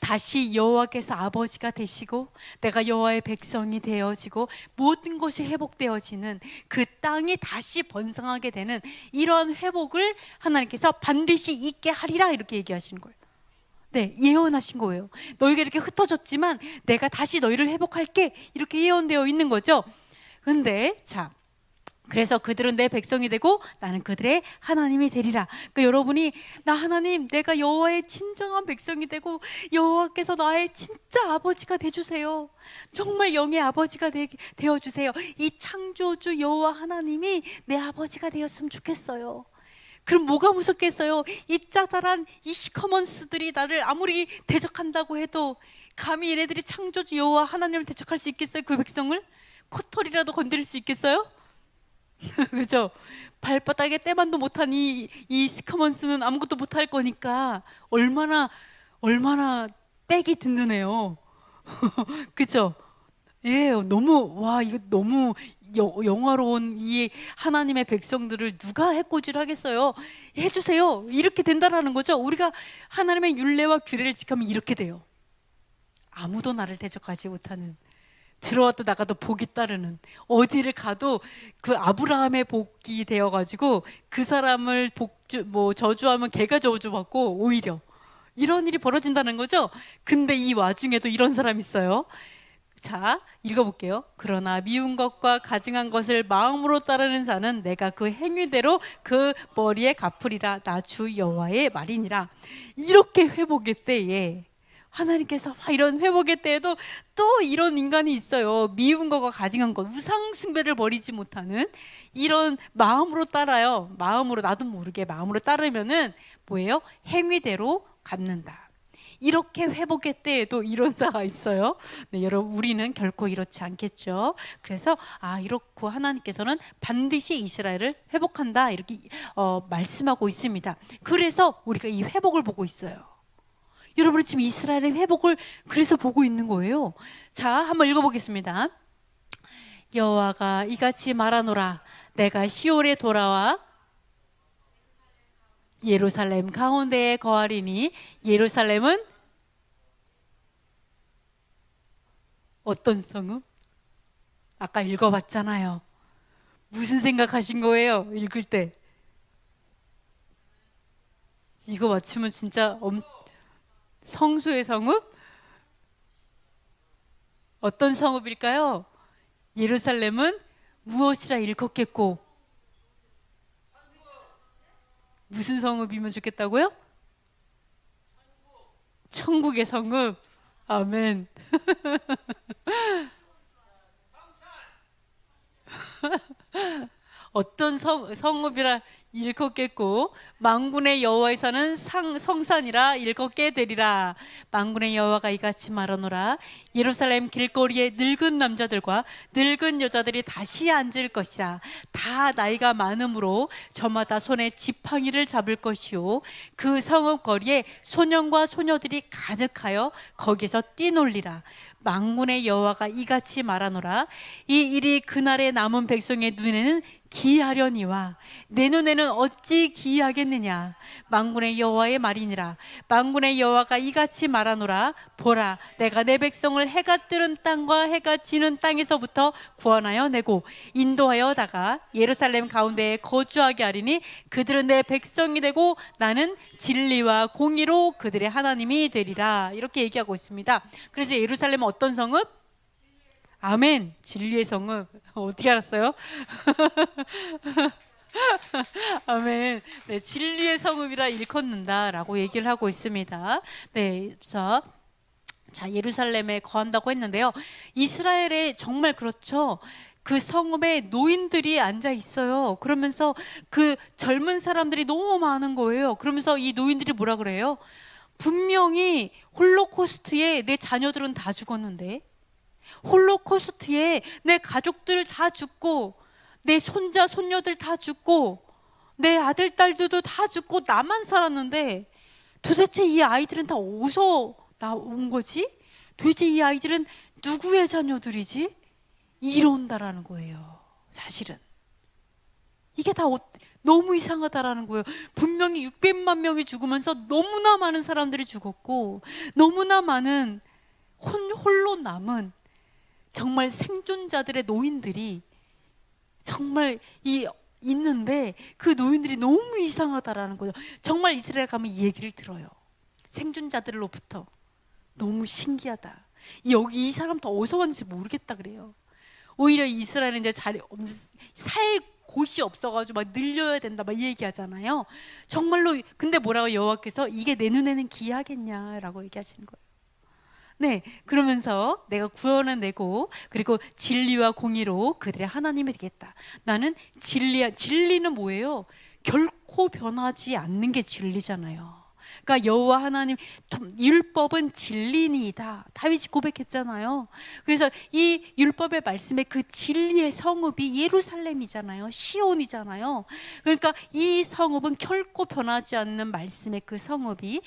다시 여호와께서 아버지가 되시고 내가 여호와의 백성이 되어지고 모든 것이 회복되어지는 그 땅이 다시 번성하게 되는 이러한 회복을 하나님께서 반드시 있게 하리라 이렇게 얘기하시는 거예요. 네, 예언하신 거예요. 너희가 이렇게 흩어졌지만 내가 다시 너희를 회복할게 이렇게 예언되어 있는 거죠. 근데 자, 그래서 그들은 내 백성이 되고 나는 그들의 하나님이 되리라. 그러니까 여러분이 나 하나님, 내가 여호와의 진정한 백성이 되고 여호와께서 나의 진짜 아버지가 되주세요. 정말 영의 아버지가 되어주세요. 이 창조주 여호와 하나님이 내 아버지가 되었으면 좋겠어요. 그럼 뭐가 무섭겠어요? 이 짜잘한 이 시커먼스들이 나를 아무리 대적한다고 해도 감히 얘네들이 창조주 여호와 하나님을 대적할 수 있겠어요? 그 백성을? 코털이라도 건드릴 수 있겠어요? 그죠? 발바닥에 때만도 못한 이 시커먼스는 아무것도 못할 거니까 얼마나 빽이 든든해요. 그죠? 예, 너무 와 이거 너무 영화로운 이 하나님의 백성들을 누가 해코지를 하겠어요? 해주세요. 이렇게 된다라는 거죠. 우리가 하나님의 율례와 규례를 지키면 이렇게 돼요. 아무도 나를 대적하지 못하는, 들어와도 나가도 복이 따르는, 어디를 가도 그 아브라함의 복이 되어가지고 그 사람을 저주하면 걔가 저주받고 오히려 이런 일이 벌어진다는 거죠. 근데 이 와중에도 이런 사람 있어요. 자, 읽어볼게요. 그러나 미운 것과 가증한 것을 마음으로 따르는 자는 내가 그 행위대로 그 머리에 갚으리라. 나 주 여호와의 말이니라. 이렇게 회복의 때에 하나님께서 이런 회복의 때에도 또 이런 인간이 있어요. 미운 것과 가증한 것, 우상 숭배를 버리지 못하는 이런 마음으로 따라요. 마음으로, 나도 모르게 마음으로 따르면은 뭐예요? 행위대로 갚는다. 이렇게 회복의 때에도 이런 자가 있어요. 네, 여러분, 우리는 결코 이렇지 않겠죠. 그래서 이렇고 하나님께서는 반드시 이스라엘을 회복한다, 이렇게 말씀하고 있습니다. 그래서 우리가 이 회복을 보고 있어요. 여러분, 지금 이스라엘의 회복을 그래서 보고 있는 거예요. 자, 한번 읽어보겠습니다. 여호와가 이같이 말하노라. 내가 시올에 돌아와 예루살렘 가운데에 거하리니. 예루살렘은 어떤 성읍? 아까 읽어봤잖아요. 무슨 생각하신 거예요? 읽을 때 이거 맞추면 진짜 성수의 성읍? 어떤 성읍일까요? 예루살렘은 무엇이라 일컫겠고, 무슨 성읍이면 좋겠다고요? 천국의 성읍. 아멘. 어떤 성읍이라 일컫겠고, 만군의 여호와의 산은 성산이라 일컫게 되리라. 만군의 여호와가 이같이 말하노라. 예루살렘 길거리에 늙은 남자들과 늙은 여자들이 다시 앉을 것이라. 다 나이가 많으므로 저마다 손에 지팡이를 잡을 것이요, 그 성읍 거리에 소년과 소녀들이 가득하여 거기서 뛰놀리라. 만군의 여호와가 이같이 말하노라. 이 일이 그날의 남은 백성의 눈에는 기이하려니와 내 눈에는 어찌 기이하겠느냐. 만군의 여호와의 말이니라. 만군의 여호와가 이같이 말하노라. 보라, 내가 내 백성을 해가 뜨는 땅과 해가 지는 땅에서부터 구원하여 내고 인도하여 다가 예루살렘 가운데에 거주하게 하리니 그들은 내 백성이 되고 나는 진리와 공의로 그들의 하나님이 되리라. 이렇게 얘기하고 있습니다. 그래서 예루살렘은 어떤 성읍? 아멘. 진리의 성읍. 어떻게 알았어요? 아멘. 네, 진리의 성읍이라 일컫는다라고 얘기를 하고 있습니다. 네, 그래서 자, 예루살렘에 거한다고 했는데요. 이스라엘에 정말 그렇죠. 그 성읍에 노인들이 앉아 있어요. 그러면서 그 젊은 사람들이 너무 많은 거예요. 그러면서 이 노인들이 뭐라 그래요? 분명히 홀로코스트에 내 자녀들은 다 죽었는데, 홀로코스트에 내 가족들 다 죽고, 내 손자 손녀들 다 죽고, 내 아들 딸들도 다 죽고 나만 살았는데 도대체 이 아이들은 다 어디서 나온 거지? 도대체 이 아이들은 누구의 자녀들이지? 이런다라는 거예요. 사실은 이게 다 너무 이상하다라는 거예요. 분명히 600만 명이 죽으면서 너무나 많은 사람들이 죽었고, 너무나 많은 홀로 남은 정말 생존자들의 노인들이 정말 있는데, 그 노인들이 너무 이상하다라는 거죠. 정말 이스라엘 가면 이 얘기를 들어요. 생존자들로부터 너무 신기하다. 여기 이 사람 더 어디서 왔는지 모르겠다 그래요. 오히려 이스라엘은 이제 살 곳이 없어가지고 막 늘려야 된다 막 얘기하잖아요. 정말로. 근데 뭐라고 여호와께서 이게 내 눈에는 기이하겠냐라고 얘기하시는 거예요. 네, 그러면서 내가 구원을 내고 그리고 진리와 공의로 그들의 하나님이 되겠다. 나는 진리는 뭐예요? 결코 변하지 않는 게 진리잖아요. 그러니까 여호와 하나님 율법은 진리니이다. 다윗이 고백했잖아요. 그래서 이 율법의 말씀에 그 진리의 성읍이 예루살렘이잖아요. 시온이잖아요. 그러니까 이 성읍은 결코 변하지 않는 말씀의 그 성읍이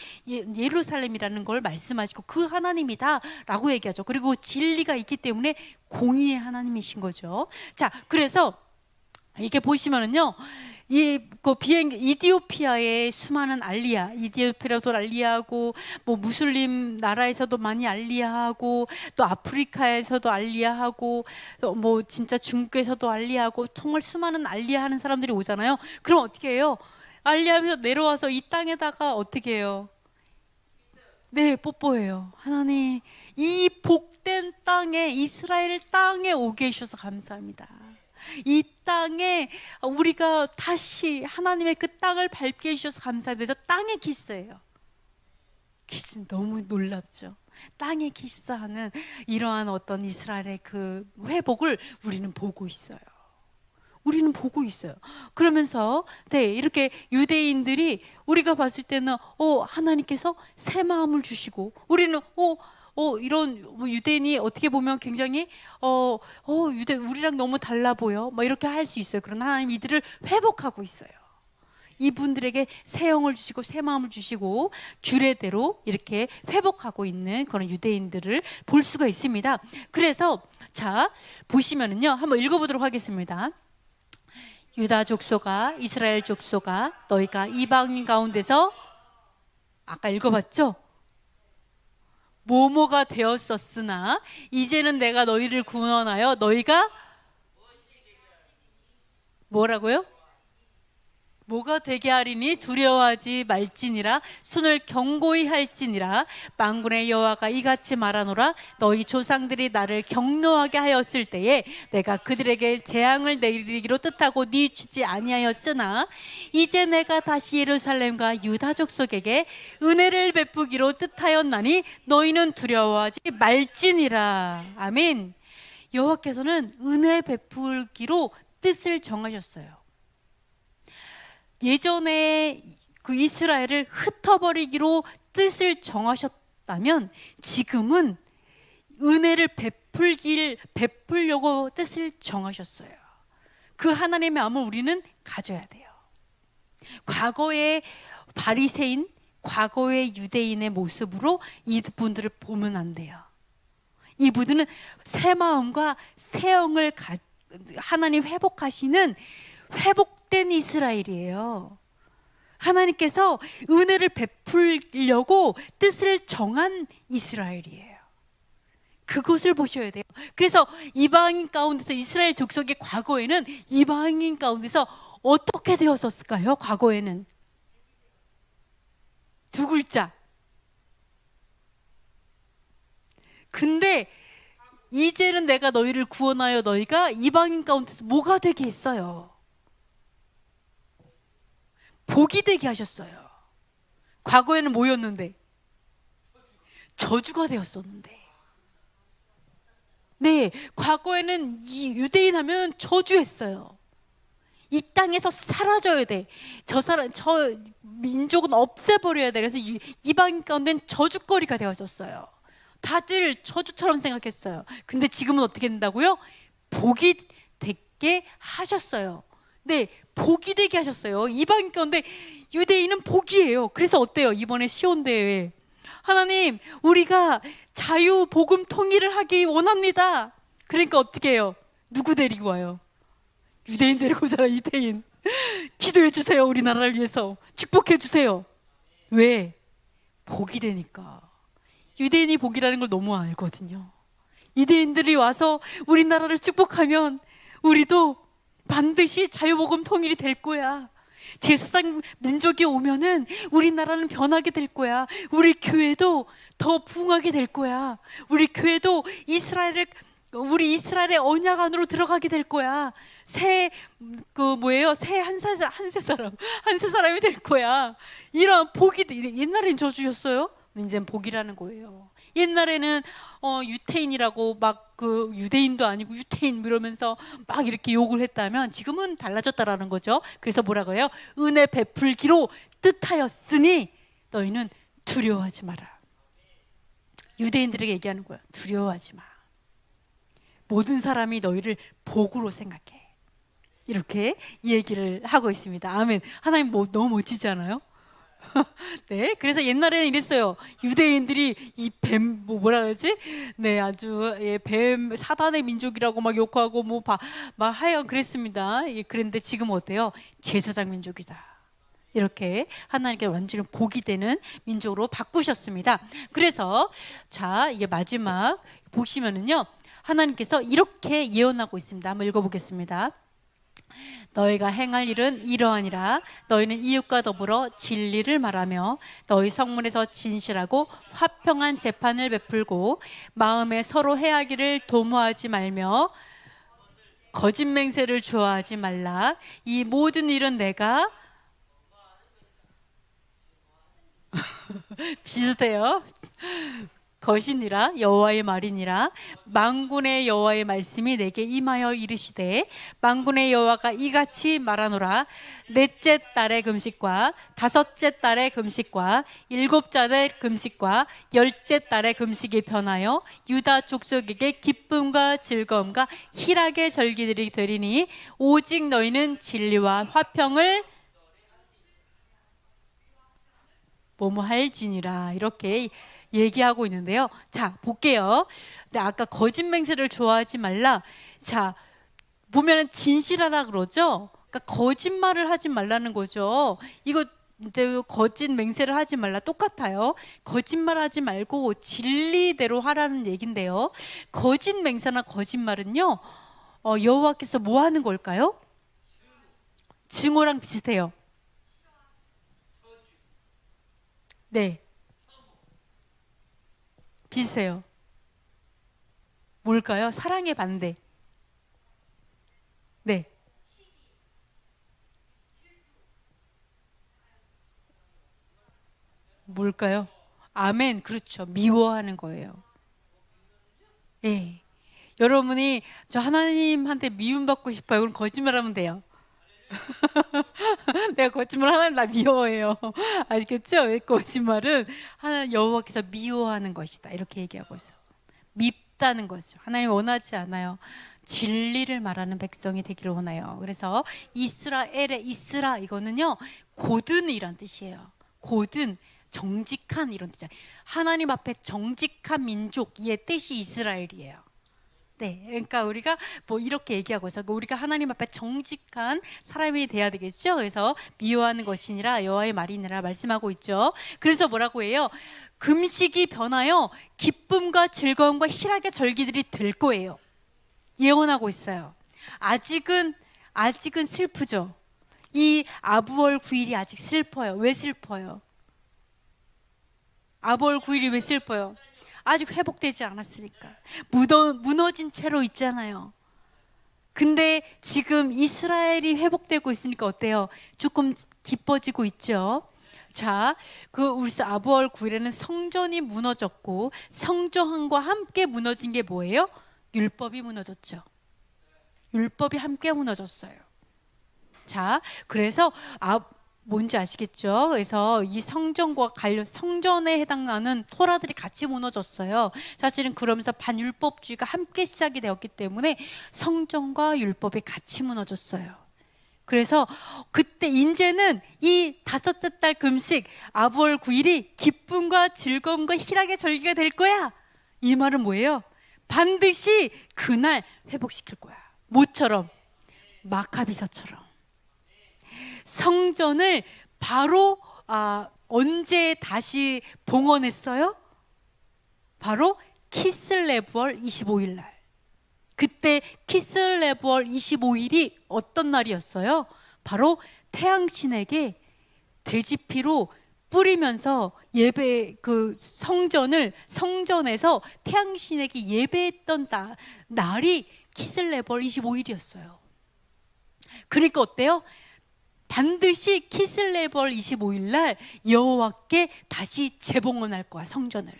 예루살렘이라는 걸 말씀하시고 그 하나님이다라고 얘기하죠. 그리고 진리가 있기 때문에 공의의 하나님이신 거죠. 자, 그래서 이렇게 보시면은요, 그 이디오피아의 수많은 알리야, 이디오피아도 알리야하고, 뭐 무슬림 나라에서도 많이 알리야하고, 또 아프리카에서도 알리야하고, 또 뭐 진짜 중국에서도 알리야하고, 정말 수많은 알리야하는 사람들이 오잖아요. 그럼 어떻게 해요? 알리야하면서 내려와서 이 땅에다가 어떻게 해요? 네, 뽀뽀해요. 하나님, 이 복된 땅에, 이스라엘 땅에 오게 해주셔서 감사합니다. 이 땅에 우리가 다시 하나님의 그 땅을 밟게 해주셔서 감사합니다. 땅에 키스예요. 키스 너무 놀랍죠. 땅에 키스하는 이러한 어떤 이스라엘의 그 회복을 우리는 보고 있어요. 우리는 보고 있어요. 그러면서 네, 이렇게 유대인들이 우리가 봤을 때는 하나님께서 새 마음을 주시고, 우리는 이런 유대인이 어떻게 보면 굉장히 우리랑 너무 달라 보여, 뭐 이렇게 할 수 있어요. 그러나 하나님 이들을 회복하고 있어요. 이분들에게 새 영을 주시고 새 마음을 주시고 규례대로 이렇게 회복하고 있는 그런 유대인들을 볼 수가 있습니다. 그래서 자, 보시면은요, 한번 읽어보도록 하겠습니다. 유다 족속아, 이스라엘 족속아, 너희가 이방인 가운데서, 아까 읽어봤죠? 뭐뭐가 되었었으나 이제는 내가 너희를 구원하여 너희가 뭐라고요? 뭐가 되게 하리니 두려워하지 말지니라. 손을 견고히 할지니라. 만군의 여호와가 이같이 말하노라. 너희 조상들이 나를 경노하게 하였을 때에 내가 그들에게 재앙을 내리기로 뜻하고 뉘우치지 아니하였으나 이제 내가 다시 예루살렘과 유다 족속에게 은혜를 베푸기로 뜻하였나니 너희는 두려워하지 말지니라. 아멘. 여호와께서는 은혜 베풀기로 뜻을 정하셨어요. 예전에 그 이스라엘을 흩어버리기로 뜻을 정하셨다면 지금은 은혜를 베풀려고 뜻을 정하셨어요. 그 하나님의 마음을 우리는 가져야 돼요. 과거의 바리새인, 과거의 유대인의 모습으로 이분들을 보면 안 돼요. 이분들은 새 마음과 새 영을 하나님 회복하시는 회복된 이스라엘이에요. 하나님께서 은혜를 베풀려고 뜻을 정한 이스라엘이에요. 그것을 보셔야 돼요. 그래서 이방인 가운데서, 이스라엘 족속의 과거에는 이방인 가운데서 어떻게 되었었을까요? 과거에는 두 글자. 근데 이제는 내가 너희를 구원하여 너희가 이방인 가운데서 뭐가 되게 했어요? 복이 되게 하셨어요. 과거에는 뭐였는데? 저주가 되었었는데. 네, 과거에는 이 유대인 하면 저주했어요. 이 땅에서 사라져야 돼. 저 민족은 없애버려야 돼. 그래서 이방인 가운데는 저주거리가 되었었어요. 다들 저주처럼 생각했어요. 근데 지금은 어떻게 된다고요? 복이 되게 하셨어요. 네, 복이 되게 하셨어요. 이방인 가운데 유대인은 복이에요. 그래서 어때요? 이번에 시온 대회, 하나님 우리가 자유 복음 통일을 하기 원합니다. 그러니까 어떻게 해요? 누구 데리고 와요? 유대인 데리고 오잖아. 유대인. 기도해 주세요. 우리나라를 위해서 축복해 주세요. 왜? 복이 되니까. 유대인이 복이라는 걸 너무 알거든요. 유대인들이 와서 우리나라를 축복하면 우리도 반드시 자유복음 통일이 될 거야. 제사장 민족이 오면은 우리나라는 변하게 될 거야. 우리 교회도 더 부흥하게 될 거야. 우리 교회도 우리 이스라엘의 언약 안으로 들어가게 될 거야. 새 한 세 사람이 될 거야. 이런 복이, 옛날엔 저주였어요. 이제는 복이라는 거예요. 옛날에는 유태인이라고 막 그 유대인도 아니고 유태인 이러면서 막 이렇게 욕을 했다면 지금은 달라졌다라는 거죠. 그래서 뭐라고 해요? 은혜 베풀기로 뜻하였으니 너희는 두려워하지 마라. 유대인들에게 얘기하는 거야. 두려워하지 마. 모든 사람이 너희를 복으로 생각해. 이렇게 얘기를 하고 있습니다. 아멘. 하나님 너무 멋지지 않아요? 네, 그래서 옛날에는 이랬어요. 유대인들이 이 뱀 뭐라 그러지? 네, 아주 뱀 사단의 민족이라고 막 욕하고 막 하여간 그랬습니다. 그런데 지금 어때요? 제사장 민족이다. 이렇게 하나님께 완전히 복이 되는 민족으로 바꾸셨습니다. 그래서 자, 이게 마지막 보시면은요, 하나님께서 이렇게 예언하고 있습니다. 한번 읽어보겠습니다. 너희가 행할 일은 이러하니라. 너희는 이웃과 더불어 진리를 말하며 너희 성문에서 진실하고 화평한 재판을 베풀고 마음에 서로 해하기를 도모하지 말며 거짓 맹세를 좋아하지 말라. 이 모든 일은 내가 비슷해요. 것이니라 여호와의 말이니라. 만군의 여호와의 말씀이 내게 임하여 이르시되 만군의 여호와가 이같이 말하노라. 넷째 달의 금식과 다섯째 달의 금식과 일곱째 달의 금식과 열째 달의 금식이 변하여 유다 족속에게 기쁨과 즐거움과 희락의 절기들이 되리니 오직 너희는 진리와 화평을 뭐뭐 할지니라. 이렇게 얘기하고 있는데요. 자, 볼게요. 근데 아까 거짓 맹세를 좋아하지 말라. 자, 보면은 진실하라 그러죠. 그러니까 거짓말을 하지 말라는 거죠. 이거 거짓 맹세를 하지 말라 똑같아요. 거짓말하지 말고 진리대로 하라는 얘긴데요. 거짓 맹세나 거짓말은요, 여호와께서 뭐 하는 걸까요? 증오랑 비슷해요. 네. 비슷해요. 뭘까요? 사랑의 반대. 네. 뭘까요? 아멘. 그렇죠. 미워하는 거예요. 예. 여러분이 저 하나님한테 미움받고 싶어요. 그럼 거짓말하면 돼요. 내가 거짓말 하나님 나 미워해요. 아시겠죠? 거짓말은 하나님 여호와께서 미워하는 것이다. 이렇게 얘기하고 있어요. 밉다는 거죠. 하나님 원하지 않아요. 진리를 말하는 백성이 되기를 원해요. 그래서 이스라엘의 이스라 이거는요, 고든이란 뜻이에요. 고든, 정직한 이런 뜻이에요. 하나님 앞에 정직한 민족의 뜻이 이스라엘이에요. 네, 그러니까 우리가 뭐 이렇게 얘기하고 있어요. 우리가 하나님 앞에 정직한 사람이 돼야 되겠죠. 그래서 미워하는 것이니라 여호와의 말이니라 말씀하고 있죠. 그래서 뭐라고 해요? 금식이 변하여 기쁨과 즐거움과 희락의 절기들이 될 거예요. 예언하고 있어요. 아직은 슬프죠. 이 아부월 9일이 아직 슬퍼요. 왜 슬퍼요? 아부월 9일이 왜 슬퍼요? 아직 회복되지 않았으니까. 무너진 채로 있잖아요. 근데 지금 이스라엘이 회복되고 있으니까 어때요? 조금 기뻐지고 있죠. 자, 우리 아부월 9일에는 성전이 무너졌고 성전과 함께 무너진 게 뭐예요? 율법이 무너졌죠. 율법이 함께 무너졌어요. 자, 그래서 뭔지 아시겠죠? 그래서 이 성전과 성전에 해당하는 토라들이 같이 무너졌어요. 사실은 그러면서 반율법주의가 함께 시작이 되었기 때문에 성전과 율법이 같이 무너졌어요. 그래서 그때 이제는 이 다섯째 달 금식 아부월 9일이 기쁨과 즐거움과 희락의 절기가 될 거야. 이 말은 뭐예요? 반드시 그날 회복시킬 거야. 모처럼 마카비서처럼. 성전을 바로 언제 다시 봉헌했어요? 바로 키슬레브월 25일 날. 그때 키슬레브월 25일이 어떤 날이었어요? 바로 태양신에게 돼지피로 뿌리면서 예배 성전에서 태양신에게 예배했던 날이 키슬레브월 25일이었어요. 그러니까 어때요? 반드시 키슬레브월 25일 날 여호와께 다시 재봉헌할 거야, 성전을.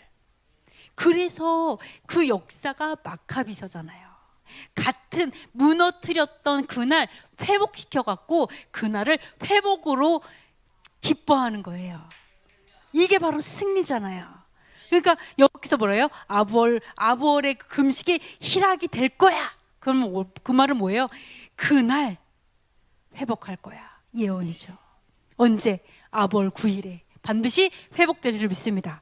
그래서 그 역사가 마카비서잖아요. 같은 무너뜨렸던 그날 회복시켜 갖고 그날을 회복으로 기뻐하는 거예요. 이게 바로 승리잖아요. 그러니까 여기서 뭐래요? 아부월의 금식이 희락이 될 거야. 그럼 그 말은 뭐예요? 그날 회복할 거야. 예언이죠. 언제? 아부월 9일에 반드시 회복될 줄 믿습니다.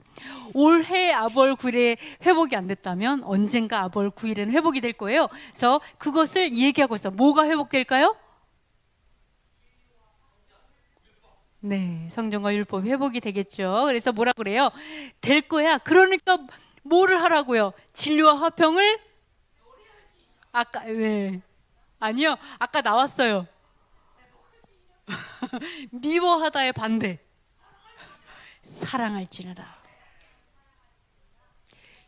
올해 아부월 9일에 회복이 안 됐다면 언젠가 아부월 9일에는 회복이 될 거예요. 그래서 그것을 얘기하고 있어. 뭐가 회복될까요? 네, 성경과 율법이 회복이 되겠죠. 그래서 뭐라 그래요? 될 거야. 그러니까 뭐를 하라고요? 진리와 화평을 아까 네. 아니요. 아까 나왔어요. 미워하다의 반대. 사랑할지니라.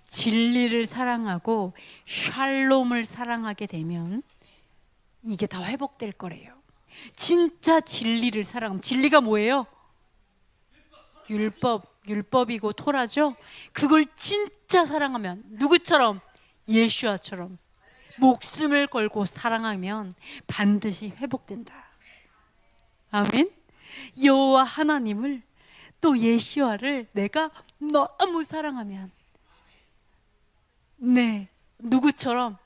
진리를 사랑하고 샬롬을 사랑하게 되면 이게 다 회복될 거래요. 진짜 진리를 사랑하면, 진리가 뭐예요? 율법이고 토라죠. 그걸 진짜 사랑하면, 누구처럼? 예수아처럼 목숨을 걸고 사랑하면 반드시 회복된다. 아멘. 여호와 하나님을 또 예수아를 내가 너무 사랑하면, 네, 누구처럼?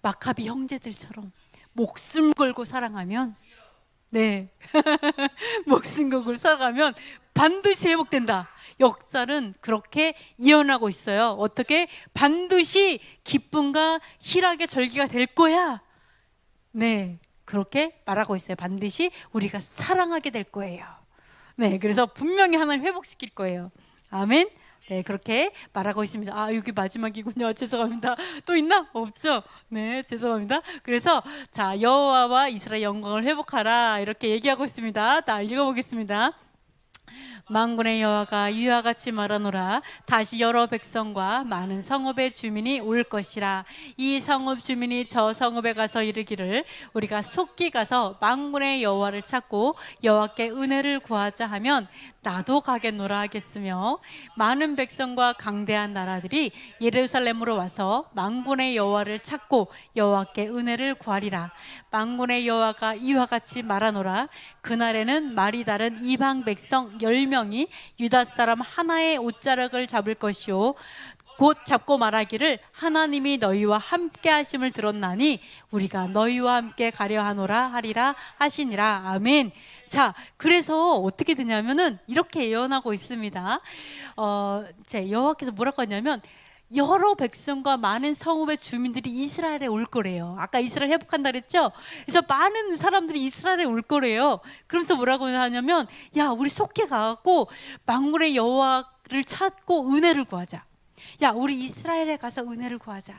마카비 형제들처럼 목숨 걸고 사랑하면, 네, 목숨 걸고 사랑하면 반드시 회복된다. 역사는 그렇게 예언하고 있어요. 어떻게? 반드시 기쁨과 희락의 절기가 될 거야. 네, 그렇게 말하고 있어요. 반드시 우리가 사랑하게 될 거예요. 네, 그래서 분명히 하나님 회복시킬 거예요. 아멘. 네, 그렇게 말하고 있습니다. 아, 여기 마지막이군요. 죄송합니다. 또 있나? 없죠? 네, 죄송합니다. 그래서 자, 여호와와 이스라엘 영광을 회복하라 이렇게 얘기하고 있습니다. 다 읽어보겠습니다. 만군의 여호와가 이와 같이 말하노라. 다시 여러 백성과 많은 성읍의 주민이 올 것이라. 이 성읍 주민이 저 성읍에 가서 이르기를 우리가 속히 가서 만군의 여호와를 찾고 여호와께 은혜를 구하자 하면 나도 가겠노라 하겠으며, 많은 백성과 강대한 나라들이 예루살렘으로 와서 만군의 여호와를 찾고 여호와께 은혜를 구하리라. 만군의 여호와가 이와 같이 말하노라. 그날에는 말이 다른 이방 백성 10명이 유다 사람 하나의 옷자락을 잡을 것이요 곧 잡고 말하기를 하나님이 너희와 함께 하심을 들었나니 우리가 너희와 함께 가려 하노라 하리라 하시니라. 아멘. 자, 그래서 어떻게 되냐면은 이렇게 예언하고 있습니다. 여호와께서 뭐라고 하냐면 여러 백성과 많은 성읍의 주민들이 이스라엘에 올 거래요. 아까 이스라엘 회복한다 그랬죠? 그래서 많은 사람들이 이스라엘에 올 거래요. 그러면서 뭐라고 하냐면, 야, 우리 속히 가갖고 만군의 여호와를 찾고 은혜를 구하자. 야, 우리 이스라엘에 가서 은혜를 구하자.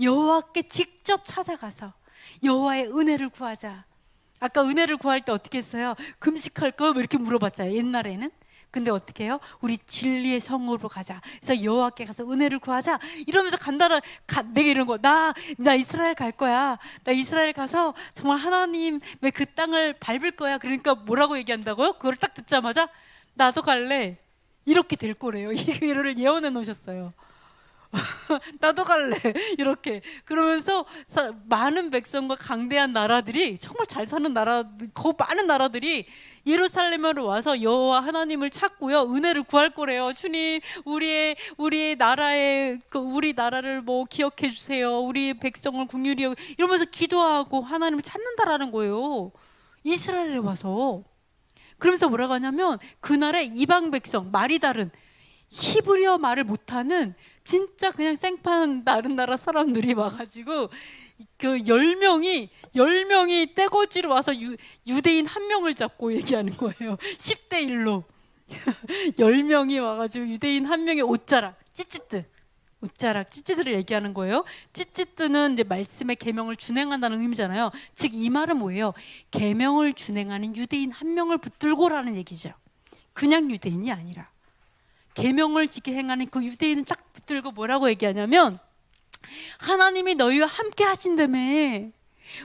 여호와께 직접 찾아가서 여호와의 은혜를 구하자. 아까 은혜를 구할 때 어떻게 했어요? 금식할 거? 뭐 이렇게 물어봤잖아요, 옛날에는. 근데 어떻게 해요? 우리 진리의 성읍으로 가자. 그래서 여호와께 가서 은혜를 구하자. 이러면서 내가 이런 거, 나 이스라엘 갈 거야. 나 이스라엘 가서 정말 하나님의 그 땅을 밟을 거야. 그러니까 뭐라고 얘기한다고요? 그걸 딱 듣자마자 나도 갈래. 이렇게 될 거래요. 이거를 예언해 놓으셨어요. 나도 갈래. 이렇게. 그러면서 많은 백성과 강대한 나라들이, 정말 잘 사는 많은 나라들이 예루살렘으로 와서 여호와 하나님을 찾고요, 은혜를 구할 거래요. 주님, 우리 나라를 뭐 기억해 주세요. 우리 백성을 긍휼히 여겨, 이러면서 기도하고 하나님을 찾는다라는 거예요. 이스라엘에 와서. 그러면서 뭐라고 하냐면 그날에 이방 백성, 말이 다른 히브리어 말을 못하는 진짜 그냥 생판 다른 나라 사람들이 와가지고 그 10명이 떼거지로 와서 유대인 한 명을 잡고 얘기하는 거예요. 10대 1로 10명이 와가지고 유대인 한 명의 옷자락 찌찌드를 얘기하는 거예요. 찌찌드는 이제 말씀의 계명을 준행한다는 의미잖아요. 즉 이 말은 뭐예요? 계명을 준행하는 유대인 한 명을 붙들고라는 얘기죠. 그냥 유대인이 아니라 계명을 지켜 행하는 그 유대인을 딱 붙들고 뭐라고 얘기하냐면, 하나님이 너희와 함께 하신다며.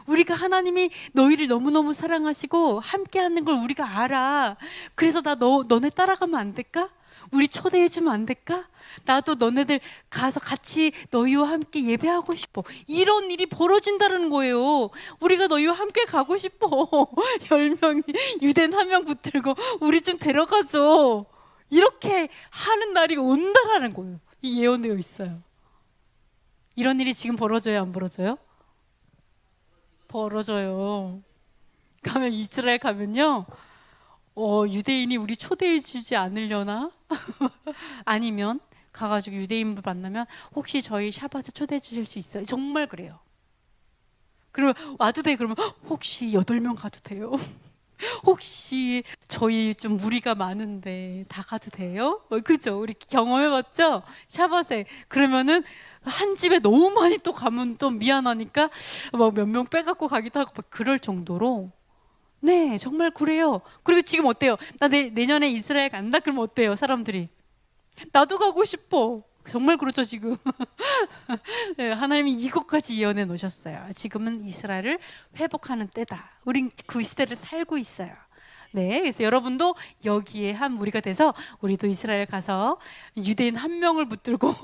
우리가 하나님이 너희를 너무너무 사랑하시고 함께 하는 걸 우리가 알아. 그래서 너네 따라가면 안 될까? 우리 초대해 주면 안 될까? 나도 너네들 가서 같이 너희와 함께 예배하고 싶어. 이런 일이 벌어진다는 거예요. 우리가 너희와 함께 가고 싶어. 10명이 유대인 한 명 붙들고 우리 좀 데려가줘. 이렇게 하는 날이 온다라는 거예요. 이 예언되어 있어요. 이런 일이 지금 벌어져요, 안 벌어져요? 벌어져요. 가면 이스라엘 가면요, 유대인이 우리 초대해 주지 않으려나? 아니면 가가지고 유대인분 만나면 혹시 저희 샤바스 초대해 주실 수 있어요? 정말 그래요. 그러면 와도 돼? 그러면 혹시 8명 가도 돼요? 혹시 저희 좀 무리가 많은데 다 가도 돼요? 그죠? 우리 경험해봤죠? 샤바세. 그러면은 한 집에 너무 많이 또 가면 또 미안하니까 막 몇 명 빼갖고 가기도 하고 막 그럴 정도로. 네, 정말 그래요. 그리고 지금 어때요? 나 내년에 이스라엘 간다? 그러면 어때요? 사람들이. 나도 가고 싶어. 정말 그렇죠, 지금. 네, 하나님이 이것까지 예언해 놓으셨어요. 지금은 이스라엘을 회복하는 때다. 우린 그 시대를 살고 있어요. 네, 그래서 여러분도 여기에 한 무리가 돼서 우리도 이스라엘 가서 유대인 한 명을 붙들고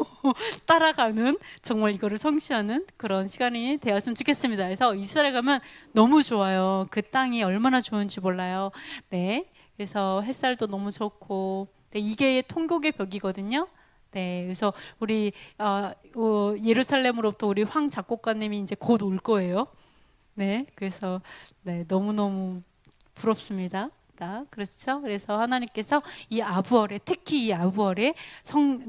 따라가는, 정말 이거를 성취하는 그런 시간이 되었으면 좋겠습니다. 그래서 이스라엘 가면 너무 좋아요. 그 땅이 얼마나 좋은지 몰라요. 네, 그래서 햇살도 너무 좋고, 네, 이게 통곡의 벽이거든요. 네, 그래서 우리 예루살렘으로부터 우리 황 작곡가님이 이제 곧 올 거예요. 네, 그래서 네, 너무너무 부럽습니다. 그렇죠? 그래서 하나님께서 이 아부월에, 특히 이 아부월에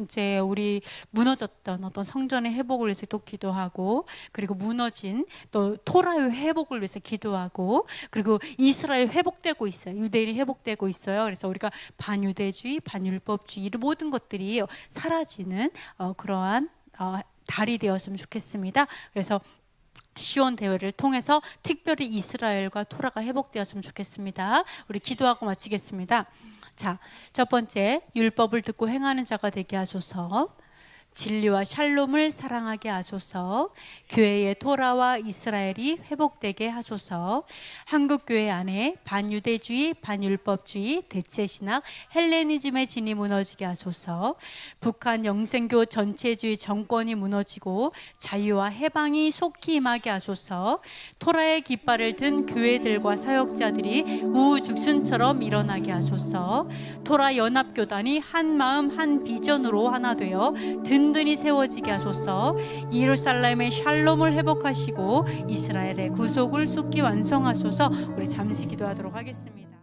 이제 우리 무너졌던 어떤 성전의 회복을 위해서 또 기도하고, 그리고 무너진 또 토라의 회복을 위해서 기도하고, 그리고 이스라엘 회복되고 있어요. 유대인이 회복되고 있어요. 그래서 우리가 반유대주의, 반율법주의 이 모든 것들이 사라지는 그러한 달이 되었으면 좋겠습니다. 그래서 시온 대회를 통해서 특별히 이스라엘과 토라가 회복되었으면 좋겠습니다. 우리 기도하고 마치겠습니다. 자, 첫 번째, 율법을 듣고 행하는 자가 되게 하소서. 진리와 샬롬을 사랑하게 하소서. 교회의 토라와 이스라엘이 회복되게 하소서. 한국교회 안에 반유대주의, 반율법주의, 대체신학, 헬레니즘의 진이 무너지게 하소서. 북한 영생교 전체주의 정권이 무너지고 자유와 해방이 속히 임하게 하소서. 토라의 깃발을 든 교회들과 사역자들이 우죽순처럼 일어나게 하소서. 토라 연합교단이 한 마음 한 비전으로 하나 되어 든든히 세워지게 하소서. 예루살렘의 샬롬을 회복하시고 이스라엘의 구속을 속히 완성하소서. 우리 잠시 기도하도록 하겠습니다.